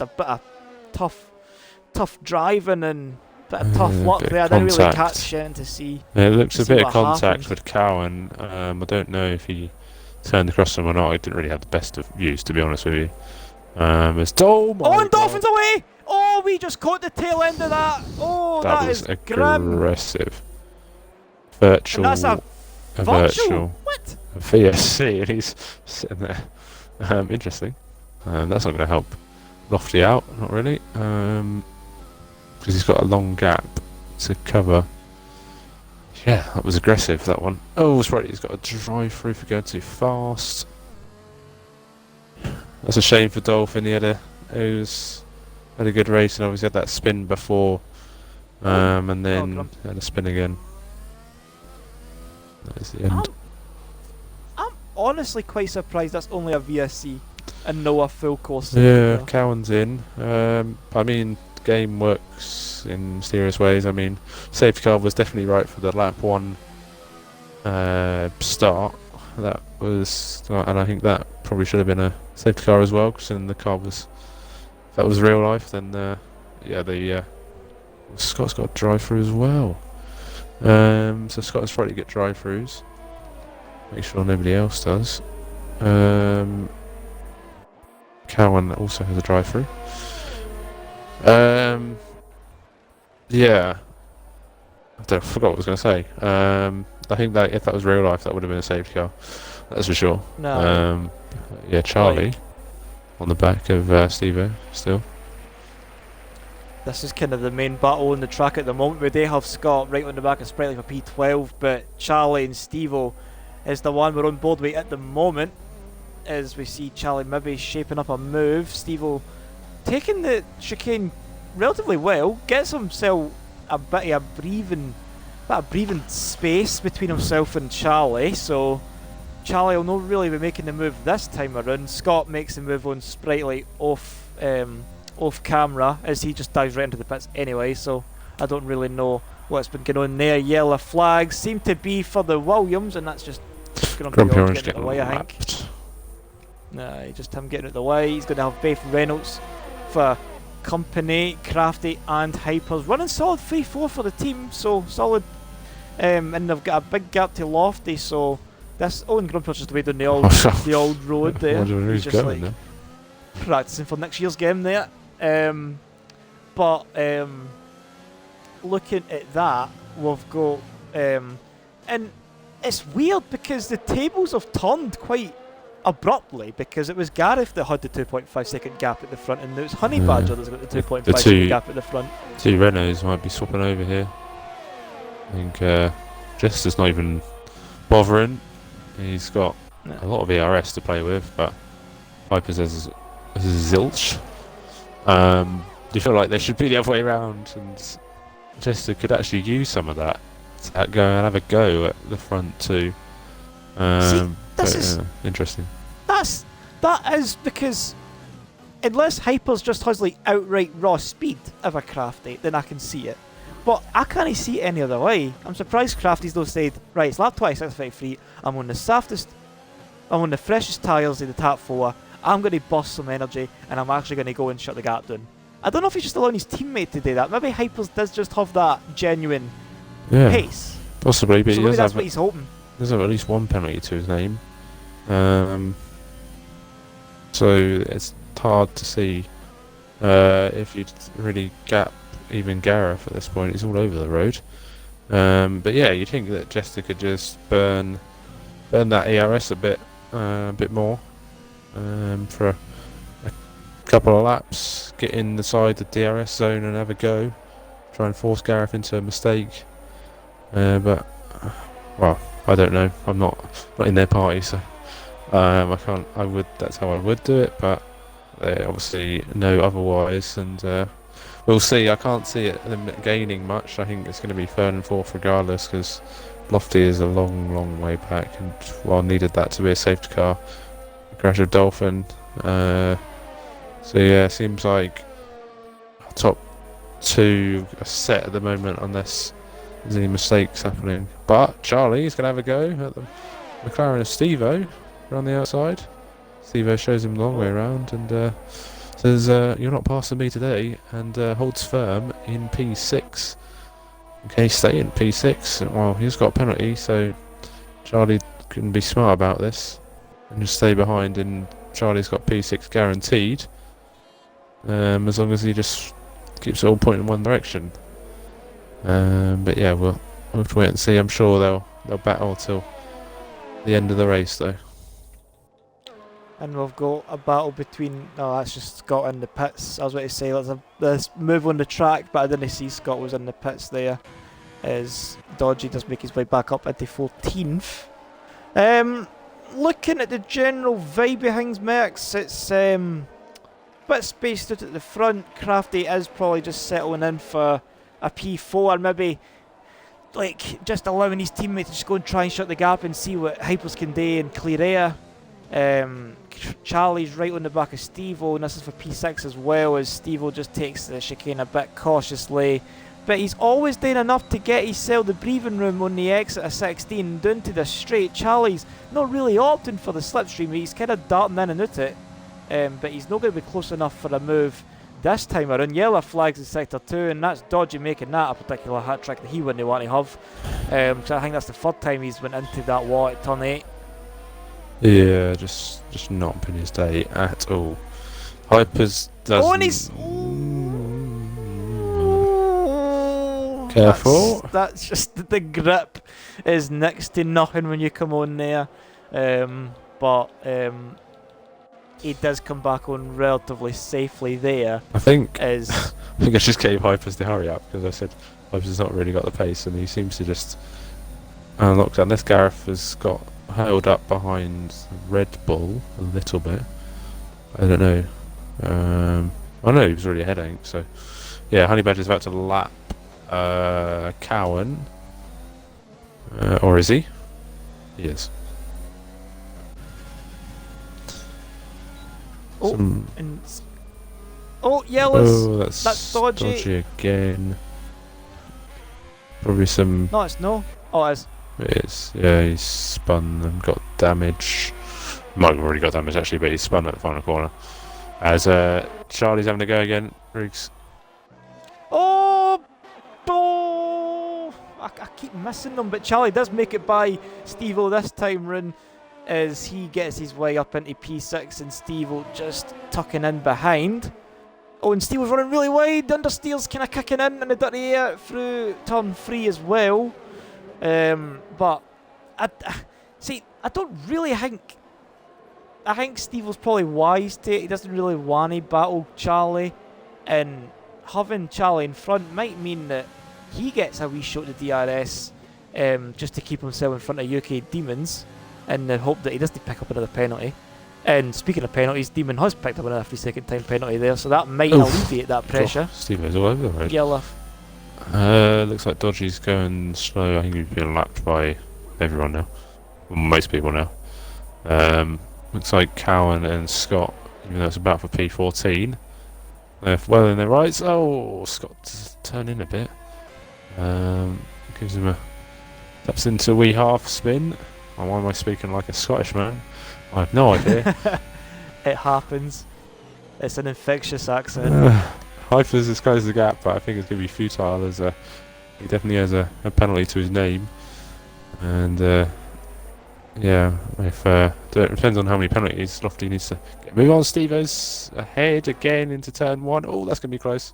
bit of tough driving and bit of tough luck there. I didn't really catch it to see. Yeah, it looks a bit of contact happened with Cowan. I don't know if he turned across him or not. I didn't really have the best of views, to be honest with you. And Dolphins away! Oh, we just caught the tail end of that. Oh, that was is aggressive. Virtual. And that's a virtual. What? A VSC, and he's sitting there. Interesting. That's not going to help Lofty out, not really. Because he's got a long gap to cover. Yeah, that was aggressive, that one. Oh, that's right, he's got a drive through for going too fast. That's a shame for Dolphin. He had a good race, and obviously had that spin before, and then had a spin again. That is the end. I'm honestly quite surprised that's only a VSC and no a full course. Yeah, Cowan's in. I mean, game works in mysterious ways. I mean, safety car was definitely right for the lap 1 start. That was, and I think that probably should have been a safety car as well, because then the car was, if that was real life, then Scott's got a drive through as well. So Scott has tried to get drive throughs. Make sure nobody else does. Cowan also has a drive through. Yeah, I forgot what I was going to say. I think that if that was real life, that would have been a safety car. That's for sure. No. Yeah, Charlie on the back of Steve-O still. This is kind of the main battle on the track at the moment. We do have Scott right on the back of Sprightly for P12, but Charlie and Steve-O is the one we're on board with at the moment. As we see Charlie maybe shaping up a move. Steve-O taking the chicane relatively well, gets himself a bit of a breathing bit of breathing space between himself and Charlie, so Charlie will not really be making the move this time around. Scott makes the move on Sprightly off camera as he just dives right into the pits anyway, so I don't really know what's been going on there. Yellow flags seem to be for the Williams, and that's just Grumpy Orange getting out of the way, I think. Nah, just him getting out of the way. He's going to have Beth Reynolds for company, Crafty and Hypers. Running solid 3-4 for the team, so solid. And they've got a big gap to Lofty, so this Owen Grumpy's just away down the old road there. He's just like practicing for next year's game there. But looking at that, we've got and it's weird because the tables have turned quite abruptly, because it was Gareth that had the 2.5 second gap at the front, and it was Honey Badger that's got the 2.5 second gap at the front. Two Renaults might be swapping over here. I think Jester's not even bothering. He's got a lot of ERS to play with, but Hypers has zilch. Do you feel like they should be the other way around, and Jester could actually use some of that to go and have a go at the front too? This is interesting. That is because unless Hypers just has like outright raw speed of a Crafty, then I can see it. But I can't see it any other way. I'm surprised Crafty's though said, right, it's lap 26, 53, I'm on the freshest tyres in the top 4, I'm going to bust some energy, and I'm actually going to go and shut the gap down. I don't know if he's just allowing his teammate to do that. Maybe Hypers does just have that genuine pace. Possibly, but so maybe that's what he's hoping. There's at least one penalty to his name. So it's hard to see if you'd really gap even Gareth at this point. He's all over the road. But yeah, you'd think that Jester could just burn that ERS a bit more for a couple of laps, get inside the DRS zone and have a go, try and force Gareth into a mistake. But well, I don't know. I'm not in their party, so I can't. That's how I would do it, but they obviously know otherwise, and we'll see. I can't see them gaining much. I think it's going to be third and fourth regardless, because Lofty is a long way back, and needed that to be a safety car. Crash of Dolphin. So yeah, seems like top two are set at the moment, unless there's any mistakes happening. But Charlie's going to have a go at the McLaren of Steve-O around the outside. Steve-O shows him the long way around and says, you're not passing me today, and holds firm in P6. Okay, stay in P6. Well, he's got a penalty, so Charlie can be smart about this and just stay behind, and Charlie's got P6 guaranteed, as long as he just keeps it all pointing in one direction. But yeah, we'll have to wait and see. I'm sure they'll battle till the end of the race, though. And we've got a battle between. No, that's just Scott in the pits. I was about to say let's move on the track, but I didn't see Scott was in the pits there. As Dodgy does make his way back up into 14th. Looking at the general vibe behind Mercs, it's a bit spaced out at the front. Crafty is probably just settling in for a P4, maybe like just allowing his teammate to just go and try and shut the gap and see what Hypers can do and clear air. Charlie's right on the back of Steve-O, and this is for P6 as well, as Steve-O just takes the chicane a bit cautiously. But he's always doing enough to get himself the breathing room on the exit of 16 down to the straight. Charlie's not really opting for the slipstream, he's kind of darting in and out it. But he's not going to be close enough for a move this time around. Yellow flags in sector 2, and that's Dodgy making that a particular hat trick that he wouldn't want to have. So I think that's the third time he's went into that wall at turn 8. Yeah, just not been his day at all. Hypers doesn't. Oh, and he's careful. That's just the grip is next to nothing when you come on there. But he does come back on relatively safely there. I think I just gave Hypers the hurry up, because I said Hypers has not really got the pace, and he seems to just unlock that. Unless Gareth has got held up behind Red Bull a little bit. I don't know. I know he was already ahead, I think. So yeah, Honey Badger's about to lap Cowan. Or is he? He is. Oh, Some- and yellows. Oh, That's dodgy. again. Probably some. No, it's no. Oh, it is. It's yeah. He's spun and got damage. Might have already got damage actually, but he's spun at the final corner. As Charlie's having to go again. Riggs. Oh, I keep missing them, but Charlie does make it by Steve-O this time round as he gets his way up into P6 and Steve-O just tucking in behind. Oh, and Steve-O's running really wide, understeer's kind of kicking in the dirty air through turn 3 as well. But, I don't really think... I think Steve-O's probably wise to it. He doesn't really want to battle Charlie, and having Charlie in front might mean that he gets a wee shot to DRS just to keep himself in front of UK Demons in the hope that he doesn't pick up another penalty. And speaking of penalties, Demon has picked up another 3-second time penalty there, so that might alleviate that pressure. Steve-O's all over the road. Yellow. Looks like Dodgy's going slow. I think he's being lapped by everyone now. Well, most people now. Looks like Cowan and Scott, even though it's about for P14, they're well in their rights. Oh, Scott turn in a bit. Gives him a... Taps into a wee half spin. Oh, why am I speaking like a Scottish man? I have no idea. It happens. It's an infectious accent. Hypers disguises the gap, but I think it's going to be futile as he definitely has a penalty to his name. And yeah, if it depends on how many penalties Lofty needs to move on. Steve-O's ahead again into turn 1. Oh, that's going to be close.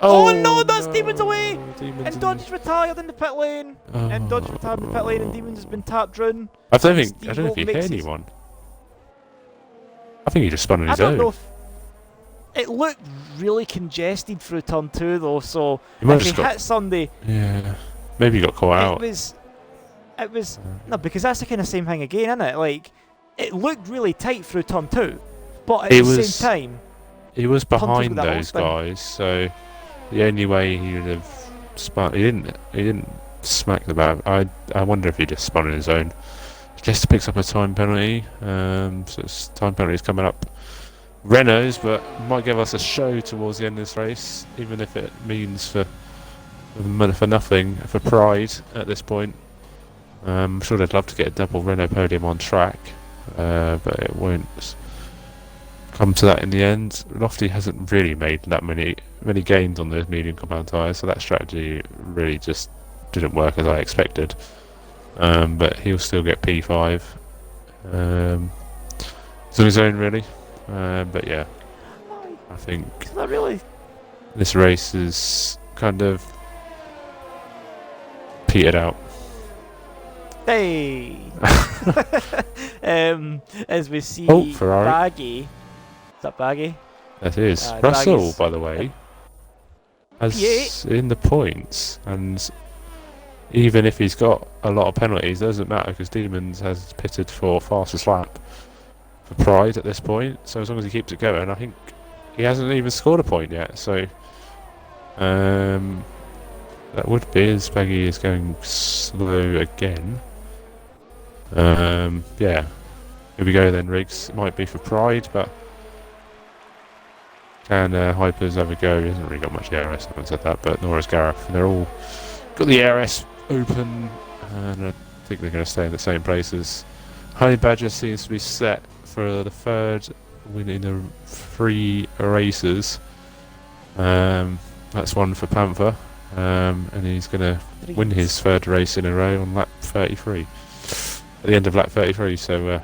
Oh no, that's Demons away! Demons And Dodge's retired in the pit lane. And Dodge's retired in the pit lane and Demons has been tapped run. I don't know if he hit anyone. I think he just spun on his own. I don't know if... It looked really congested through turn 2 though, so He might if he have just hit somebody... Yeah, maybe he got caught out. It was... No, because that's the kind of same thing again, isn't it? Like, it looked really tight through turn 2, but at the same time... He was behind that those guys, so the only way he would have spun... He didn't smack the back. I wonder if he just spun on his own. Just picks up a time penalty, so it's time penalties coming up. Renault's, but might give us a show towards the end of this race, even if it means for nothing, for pride at this point. I'm sure they'd love to get a double Renault podium on track, but it won't come to that in the end. Lofty hasn't really made that many gains on the medium compound tyres, so that strategy really just didn't work as I expected. But he'll still get P5. It's on his own, really. But yeah, I think this race is kind of petered out. Hey! As we see Ferrari. Baggy. Is that Baggy? That is. Russell, Baggy's by the way, has P8. in the points, and even if he's got a lot of penalties, it doesn't matter because Demons has pitted for fastest lap for pride at this point. So as long as he keeps it going, I think he hasn't even scored a point yet. So that would be as Baggy is going slow again. Yeah, here we go then, Riggs. It might be for pride, but can Hypers have a go? He hasn't really got much ARS, I haven't said that, but nor has Gareth. They're all got the ARS open, and I think they're going to stay in the same places. Honey Badger seems to be set for the third win in the 3 races. That's one for Panther, and he's going to win his third race in a row on lap 33. At the end of lap 33, so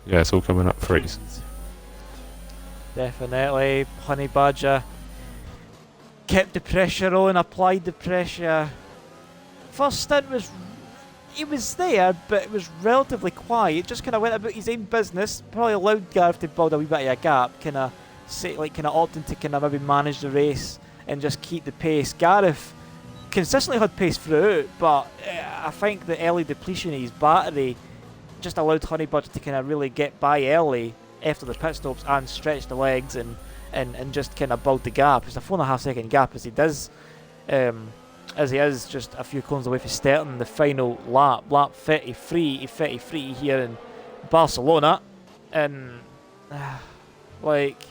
yeah, it's all coming up for it. Definitely. Honey Badger kept the pressure on, applied the pressure. First stint he was there, but it was relatively quiet. Just kind of went about his own business. Probably allowed Gareth to build a wee bit of a gap. Kind of opting to kind of maybe manage the race and just keep the pace. Gareth consistently had pace throughout, but I think the early depletion of his battery just allowed Honey Badger to kind of really get by early after the pit stops and stretch the legs and just kind of build the gap. It's a 4.5 second gap as he does as he is just a few corners away from starting the final lap, lap 33 here in Barcelona, and like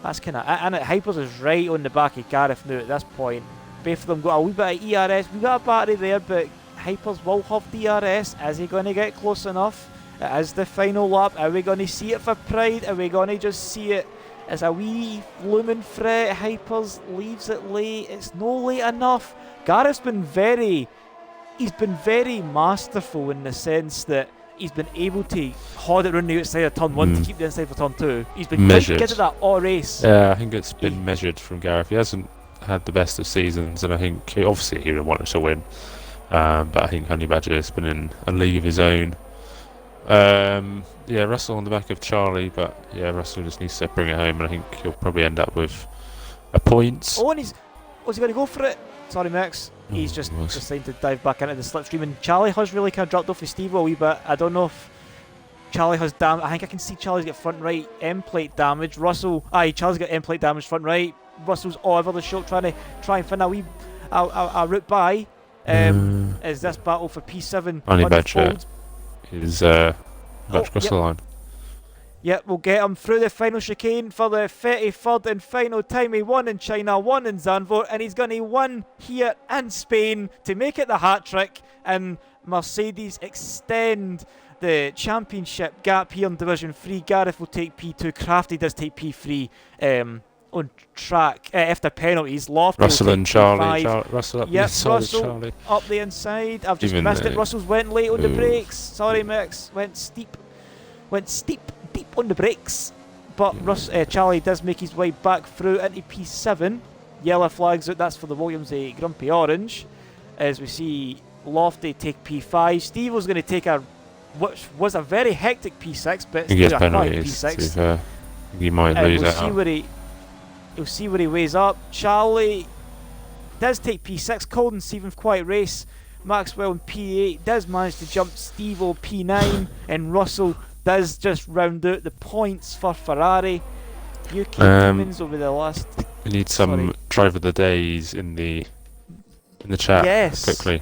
that's kind of, and Hypers is right on the back of Gareth now at this point. Both of them got a wee bit of ERS. We got a battery there, but Hypers will have DRS. Is he going to get close enough? It is the final lap. Are we going to see it for pride? Are we going to just see it as a wee looming threat? Hypers leaves it late. It's no late enough. Gareth's been very masterful in the sense that he's been able to hold it around the outside of turn 1 to keep the inside for turn 2. He's been measured. Quite good at that all race. Yeah, I think it's been measured from Gareth. He hasn't had the best of seasons, and I think obviously he would want us to win. But I think Honey Badger has been in a league of his own. Yeah, Russell on the back of Charlie, but yeah, Russell just needs to bring it home, and I think he'll probably end up with a point. Oh, and was he going to go for it? Sorry, Max. He's just decided to dive back into the slipstream, and Charlie has really kind of dropped off with Steve a wee bit. I don't know if Charlie has I think I can see Charlie's got front right end plate damage. Charlie's got end plate damage front right. Russell's all over the show trying and find a wee a route by. As this battle for P7 Honey Badger unfolds. is about to cross the line. Yep, we'll get him through the final chicane for the 33rd and final time. He won in China, won in Zandvoort, and he's going to win here in Spain to make it the hat-trick, and Mercedes extend the championship gap here in Division 3. Gareth will take P2, Crafty does take P3 on track after penalties. Lofty Russell and Charlie. Russell up the inside. Russell Charlie up the inside. I've just Even missed it. Russell's went late on the brakes. Sorry, Max. Went steep, deep on the brakes. But Charlie does make his way back through into P7. Yellow flags out. That's for the Williams Grumpy Orange. As we see Lofty take P5. Steve was going to take which was a very hectic P6, but he still a fine penalties. P6. He might lose we'll that. You'll see where he weighs up. Charlie does take P6. Colden Stephen quiet race. Maxwell in P8 does manage to jump Steve-O P9, and Russell does just round out the points for Ferrari. UK Demons over the last. We need some driver of the days in the chat. Yes. Quickly.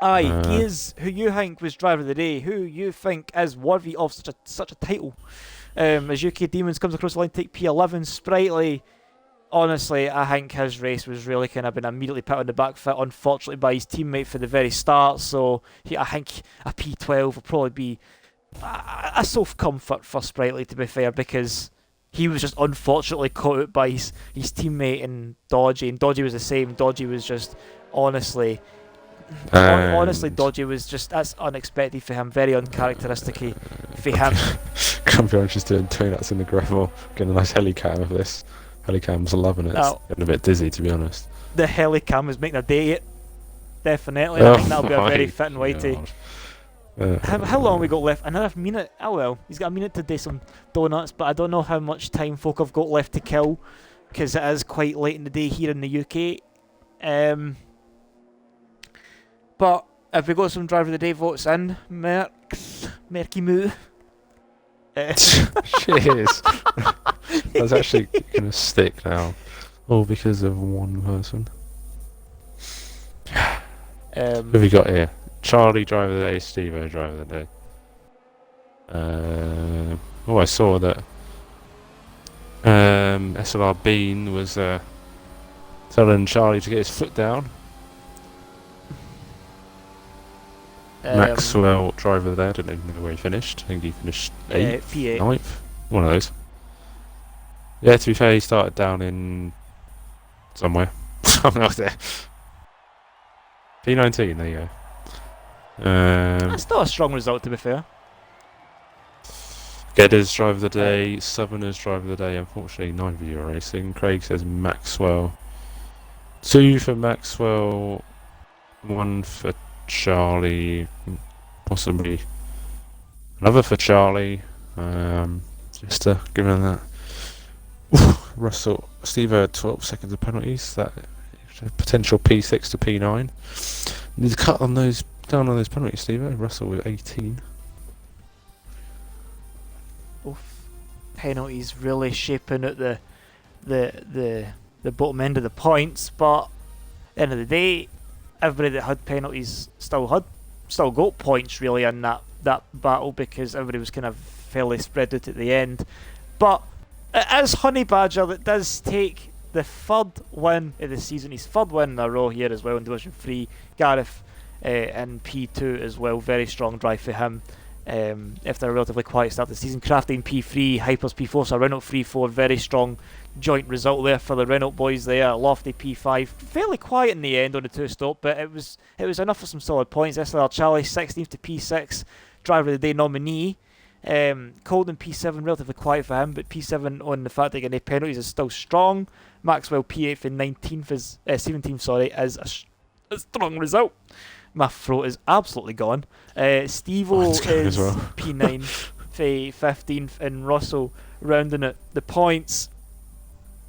Aye, Gears, who you think was driver of the day? Who you think is worthy of such a title? As UK Demons comes across the line, take P11. Sprightly, honestly, I think his race was really kind of been immediately put on the back foot, unfortunately, by his teammate for the very start. So I think a P12 will probably be a soft comfort for Sprightly, to be fair, because he was just unfortunately caught out by his teammate and Dodgy, and Dodgy was the same. Dodgy was just honestly, Dodgy was just, that's unexpected for him, very uncharacteristic for him. Grumpy Orange is doing donuts in the gravel, getting a nice helicam of this. Helicam's loving it. It's getting a bit dizzy, to be honest. The helicam is making a day it. Definitely. I think that'll be a very fitting way to. How long we got left? Another minute? Oh well, he's got a minute to do some donuts, but I don't know how much time folk have got left to kill, because it is quite late in the day here in the UK. But if we got some driver of the day votes in, Merky Moo. Cheers. That's actually going to stick now. All because of one person. Who have we got here? Charlie driver of the day, Steve-O driver of the day. I saw that SLR Bean was telling Charlie to get his foot down. Maxwell driver of the day, I don't even know where he finished. I think he finished 8th, P8. 9th, one of those. Yeah, to be fair, he started down in somewhere. Somewhere out there. P19, there you go. That's not a strong result, to be fair. Geddes driver of the day, Southerners driver of the day. Unfortunately, neither of you are racing. Craig says Maxwell. 2 for Maxwell, 1 for Charlie, possibly another for Charlie. Just to give him that. Russell, Steve-O had 12 seconds of penalties. That potential P6 to P9. Need to cut on those, down on those penalties, Steve-O. Russell with 18. Penalties really shaping at the bottom end of the points, but the end of the day, everybody that had penalties still got points really in that battle, because everybody was kind of fairly spread out at the end. But it is Honey Badger that does take the third win of the season. His third win in a row here as well in Division 3. Gareth in P2 as well. Very strong drive for him. After a relatively quiet start to the season. Crafty in P3, Hypers P4, so Renault 3-4. Very strong joint result there for the Renault boys there. Lofty P5. Fairly quiet in the end on the 2-stop, but it was enough for some solid points. SLR Charlie, 16th to P6. Driver of the day nominee. Colden P7, relatively quiet for him, but P7 on the fact that getting penalties is still strong. Maxwell P8 and 19th is 17th, sorry, is a strong result. My throat is absolutely gone. Steve-O is well. P9, 15th, and Russell rounding it the points.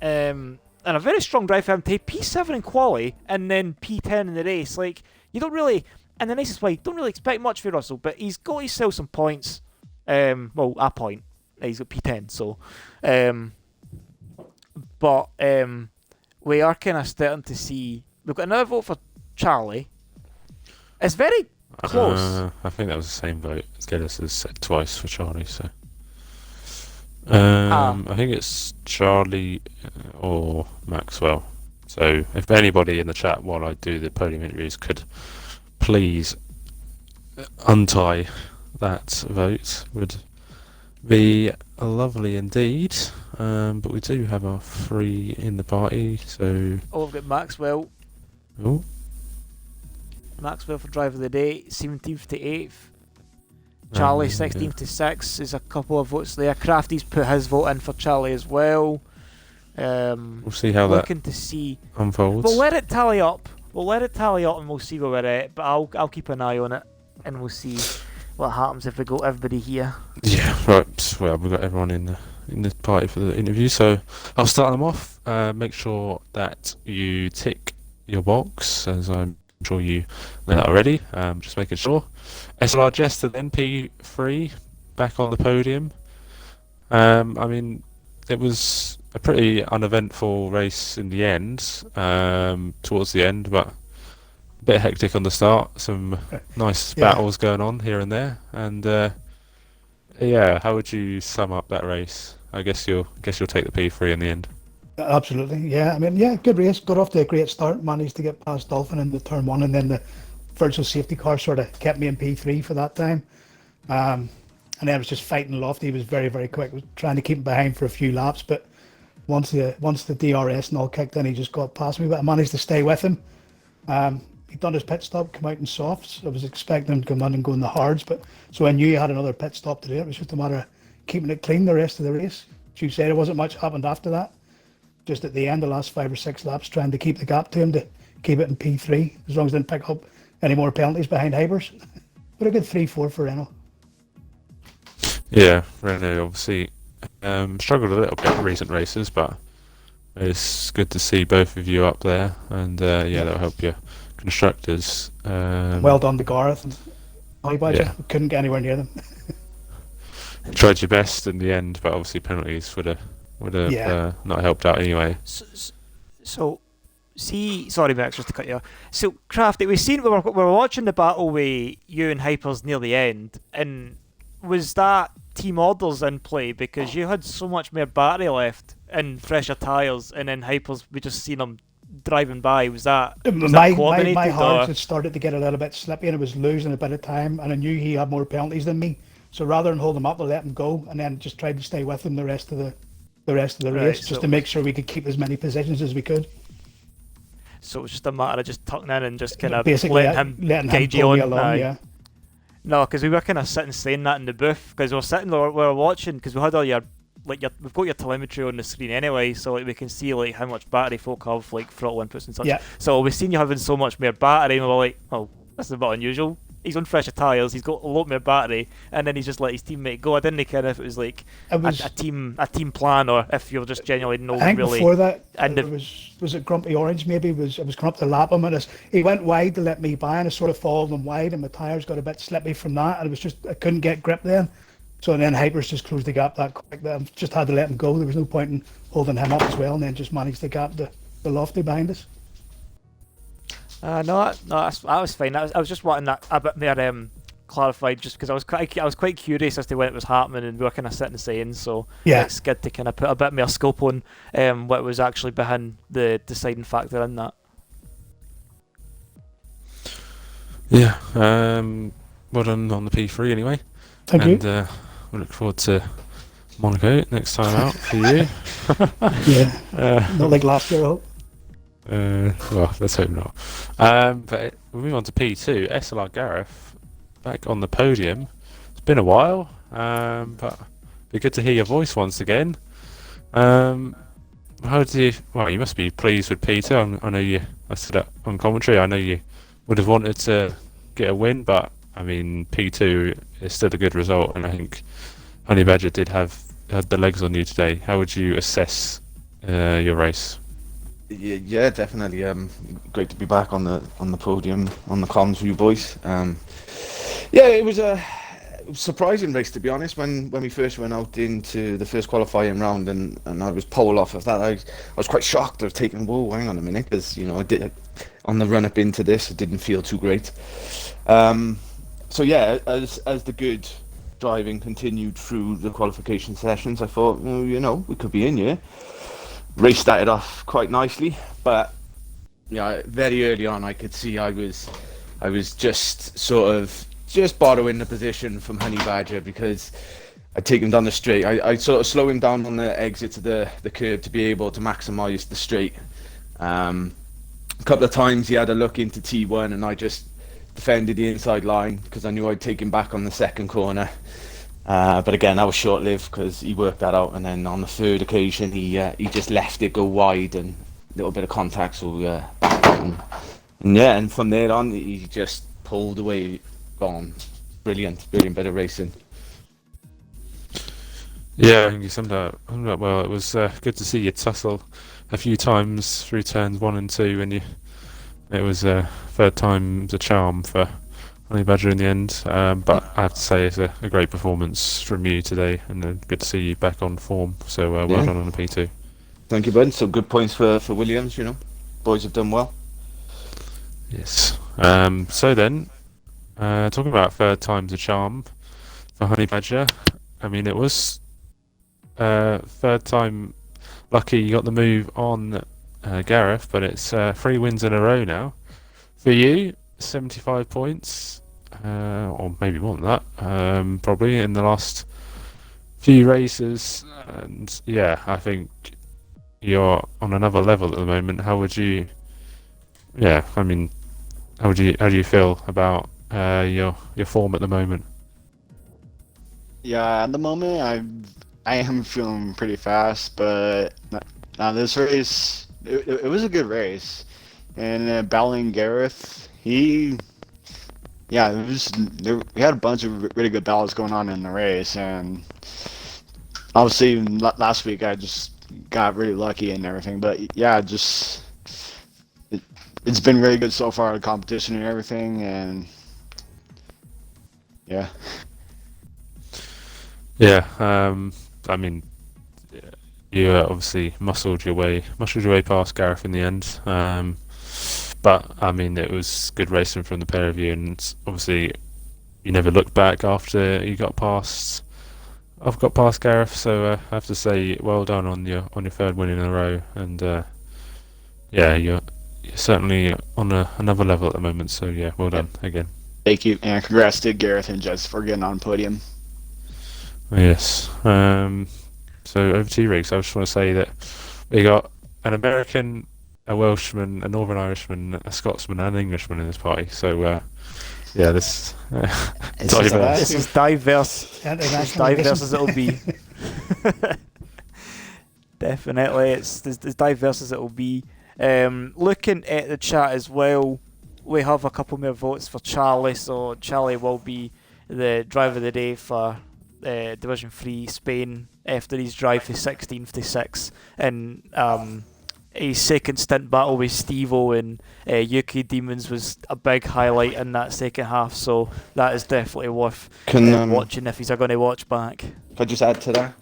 And a very strong drive for him to take P7 in quali and then P10 in the race. Like, you don't really, in the nicest way, don't really expect much for Russell, but he's got himself some points. Well, a point. He's got P10, so. But we are kind of starting to see. We've got another vote for Charlie. It's very close. I think that was the same vote. Geddes has said twice for Charlie, so. I think it's Charlie or Maxwell. So if anybody in the chat while I do the podium interviews could please untie that vote, would be lovely indeed. But we do have our 3 in the party, so. Oh, we've got Maxwell. Oh. Maxwell for driver of the day, 17th to 8th. Charlie, 16th to 6th. There's a couple of votes there. Crafty's put his vote in for Charlie as well. We'll see how looking that to see unfolds. We'll let it tally up. And we'll see where we're at. But I'll keep an eye on it, and we'll see what happens if we got everybody here. Yeah, right. Well, we've got everyone in the party for the interview, so I'll start them off. Make sure that you tick your box, as I'm sure you know that already. Just making sure. SLR Jester then P3 back on the podium. I mean, it was a pretty uneventful race in the end, towards the end, but a bit hectic on the start. Some nice battles going on here and there, and yeah, how would you sum up that race? I guess you'll take the P3 in the end. Absolutely, yeah. I mean, yeah, good race. Got off to a great start. Managed to get past Dolphin in the turn 1, and then the virtual safety car sort of kept me in P3 for that time. And then I was just fighting Lofty. He was very, very quick. I was trying to keep him behind for a few laps, but once the DRS and all kicked in, he just got past me. But I managed to stay with him. He'd done his pit stop, come out in softs. I was expecting him to come in and go in the hards, but so I knew he had another pit stop to do. It was just a matter of keeping it clean the rest of the race. As you said, it wasn't much happened after that. Just at the end, the last 5 or 6 laps, trying to keep the gap to him to keep it in P3, as long as I didn't pick up any more penalties behind Hypers. But a good 3-4 for Renault. Yeah, Renault obviously struggled a little bit in recent races, but it's good to see both of you up there, and yeah, that'll help your constructors. Well done to Gareth and Honey Badger. Yeah. Couldn't get anywhere near them. Tried your best in the end, but obviously penalties would have not helped out anyway. So see, sorry Max, just to cut you off. So Crafty, we were watching the battle with you and Hypers near the end, and was that team orders in play? Because you had so much more battery left and fresher tyres, and then Hypers, we just seen them driving by. Was that coordinated? My hards had started to get a little bit slippy, and I was losing a bit of time, and I knew he had more penalties than me. So rather than hold him up, I let him go, and then just tried to stay with him the rest of the race, just to make sure we could keep as many positions as we could. So it was just a matter of just tucking in and just kind of basically letting him guide you on. Along, yeah. No, because we were kind of sitting saying that in the booth, because we were sitting there, we were watching, because we had all we've got your telemetry on the screen anyway, so like we can see like how much battery folk have, like throttle inputs and such. Yeah. So we've seen you having so much more battery, and we were like, oh, this is a bit unusual. He's on fresher tyres, he's got a lot more battery, and then he's just let his teammate go. I didn't care if it was like a team plan, or if you were just genuinely I think really. Before that, was it Grumpy Orange maybe? I was coming up to lap him, and he went wide to let me by, and I sort of followed him wide, and my tyres got a bit slippy from that, and I couldn't get grip then. So then Hypers just closed the gap that quick that I just had to let him go. There was no point in holding him up as well, and then just managed to gap the Lofty behind us. That was fine. I was just wanting that a bit more clarified, just because I was quite curious as to when it was happening, and we were kind of sitting saying. So Yeah. it's good to kind of put a bit more scope on what was actually behind the deciding factor in that. Yeah. Well done on the P3 anyway. Thank you. And we look forward to Monaco next time out for you. Yeah. Not like last year, I hope. Well, let's hope not. But we'll move on to P2. SLR Gareth back on the podium. It's been a while, but it'd be good to hear your voice once again. How do you? Well, you must be pleased with P2. I know you. I said that on commentary. I know you would have wanted to get a win, but I mean P2 is still a good result, and I think Honey Badger had the legs on you today. How would you assess your race? Yeah, definitely. Great to be back on the podium, on the comms with you boys. Yeah, it was a surprising race, to be honest. When we first went out into the first qualifying round, and I was pole off of that, I was quite shocked. I was taking, whoa, hang on a minute, because I did on the run up into this, it didn't feel too great. So yeah, as the good driving continued through the qualification sessions, I thought, we could be in here. Race started off quite nicely, but very early on I could see I was just sort of borrowing the position from Honey Badger, because I'd take him down the straight. I sort of slow him down on the exit to the curb to be able to maximise the straight. A couple of times he had a look into T1, and I just defended the inside line because I knew I'd take him back on the second corner. But again, that was short-lived because he worked that out, and then on the third occasion he just left it go wide, and a little bit of contact, so back and from there on he just pulled away, gone. Brilliant bit of racing. Yeah, I think you summed up well. It was good to see you tussle a few times through turns 1 and 2, and it was third time's a charm for Honey Badger in the end, but I have to say it's a great performance from you today, and good to see you back on form. So well done on the P2. Thank you, bud. Some good points for Williams. Boys have done well. Yes. So then, talking about third time's a charm for Honey Badger. I mean, it was third time lucky you got the move on Gareth, but it's 3 wins in a row now for you. 75 points, or maybe more than that, probably in the last few races, and yeah, I think you're on another level at the moment. How do you feel about your form at the moment? Yeah, at the moment I am feeling pretty fast, but now this race it was a good race, and battling Gareth. We had a bunch of really good battles going on in the race, and obviously last week I just got really lucky and everything. But yeah, it's been really good so far, the competition and everything, and yeah. Yeah, I mean, you obviously muscled your way past Gareth in the end. But I mean, it was good racing from the pair of you, and obviously you never looked back after you got past. I've got past Gareth, so I have to say well done on your third win in a row, and yeah, you're certainly on another level at the moment. So yeah, well done again. Thank you, and congrats to Gareth and Jess for getting on podium. Yes. So over to you, Riggs. I just want to say that we got an American, a Welshman, a Northern Irishman, a Scotsman, and an Englishman in this party. So, yeah, this diverse. This is diverse. As diverse as it'll be. Definitely, it's as diverse as it'll be. Looking at the chat as well, we have a couple more votes for Charlie. So Charlie will be the driver of the day for Division 3 Spain after his drive for 16th to 6th, and his second stint battle with Steve-O and UK Demons was a big highlight in that second half, so that is definitely worth watching if he's going to watch back. If I just add to that,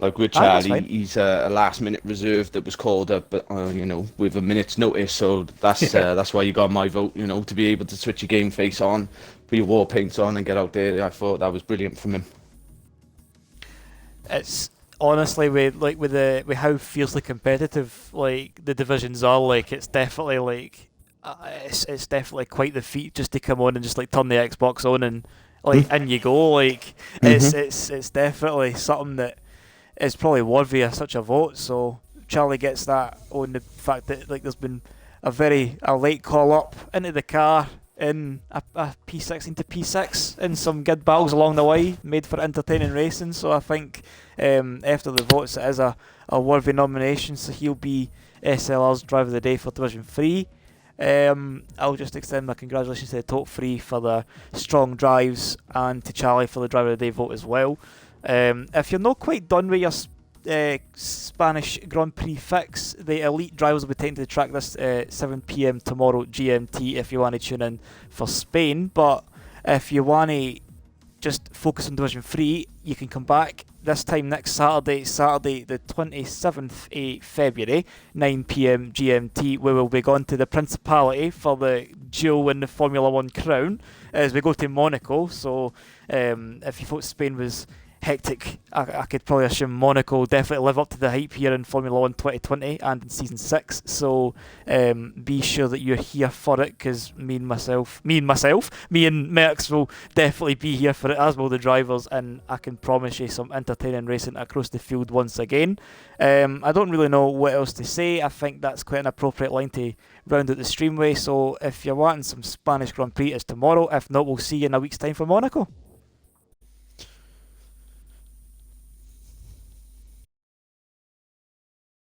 Like with That's Charlie, fine. he's a last-minute reserve that was called up, with a minute's notice. So that's why you got my vote. To be able to switch your game face on, put your war paints on, and get out there. I thought that was brilliant from him. It's honestly with how fiercely competitive like the divisions are. Like it's definitely it's definitely quite the feat just to come on and just like turn the Xbox on and like in you go. Like it's definitely something that is probably worthy of such a vote. So Charlie gets that on the fact that like there's been a late call up into the car in a P16 to P6 in some good battles along the way, made for entertaining racing. So I think after the votes, it is a worthy nomination. So he'll be SLR's Driver of the Day for Division 3. I'll just extend my congratulations to the top 3 for the strong drives and to Charlie for the Driver of the Day vote as well. If you're not quite done with your Spanish Grand Prix fix, the elite drivers will be taken to the track this 7 p.m. tomorrow GMT if you want to tune in for Spain. But if you want to just focus on Division 3, you can come back this time next Saturday the 27th of February, 9 p.m. GMT, where we'll be going to the Principality for the duel in the Formula 1 crown as we go to Monaco. So if you thought Spain was hectic, I could probably assume Monaco will definitely live up to the hype here in Formula 1 2020 and in Season 6, so be sure that you're here for it, because me and Merckx will definitely be here for it, as will the drivers, and I can promise you some entertaining racing across the field once again. I don't really know what else to say. I think that's quite an appropriate line to round out the streamway, so if you're wanting some Spanish Grand Prix, it's tomorrow. If not, we'll see you in a week's time for Monaco.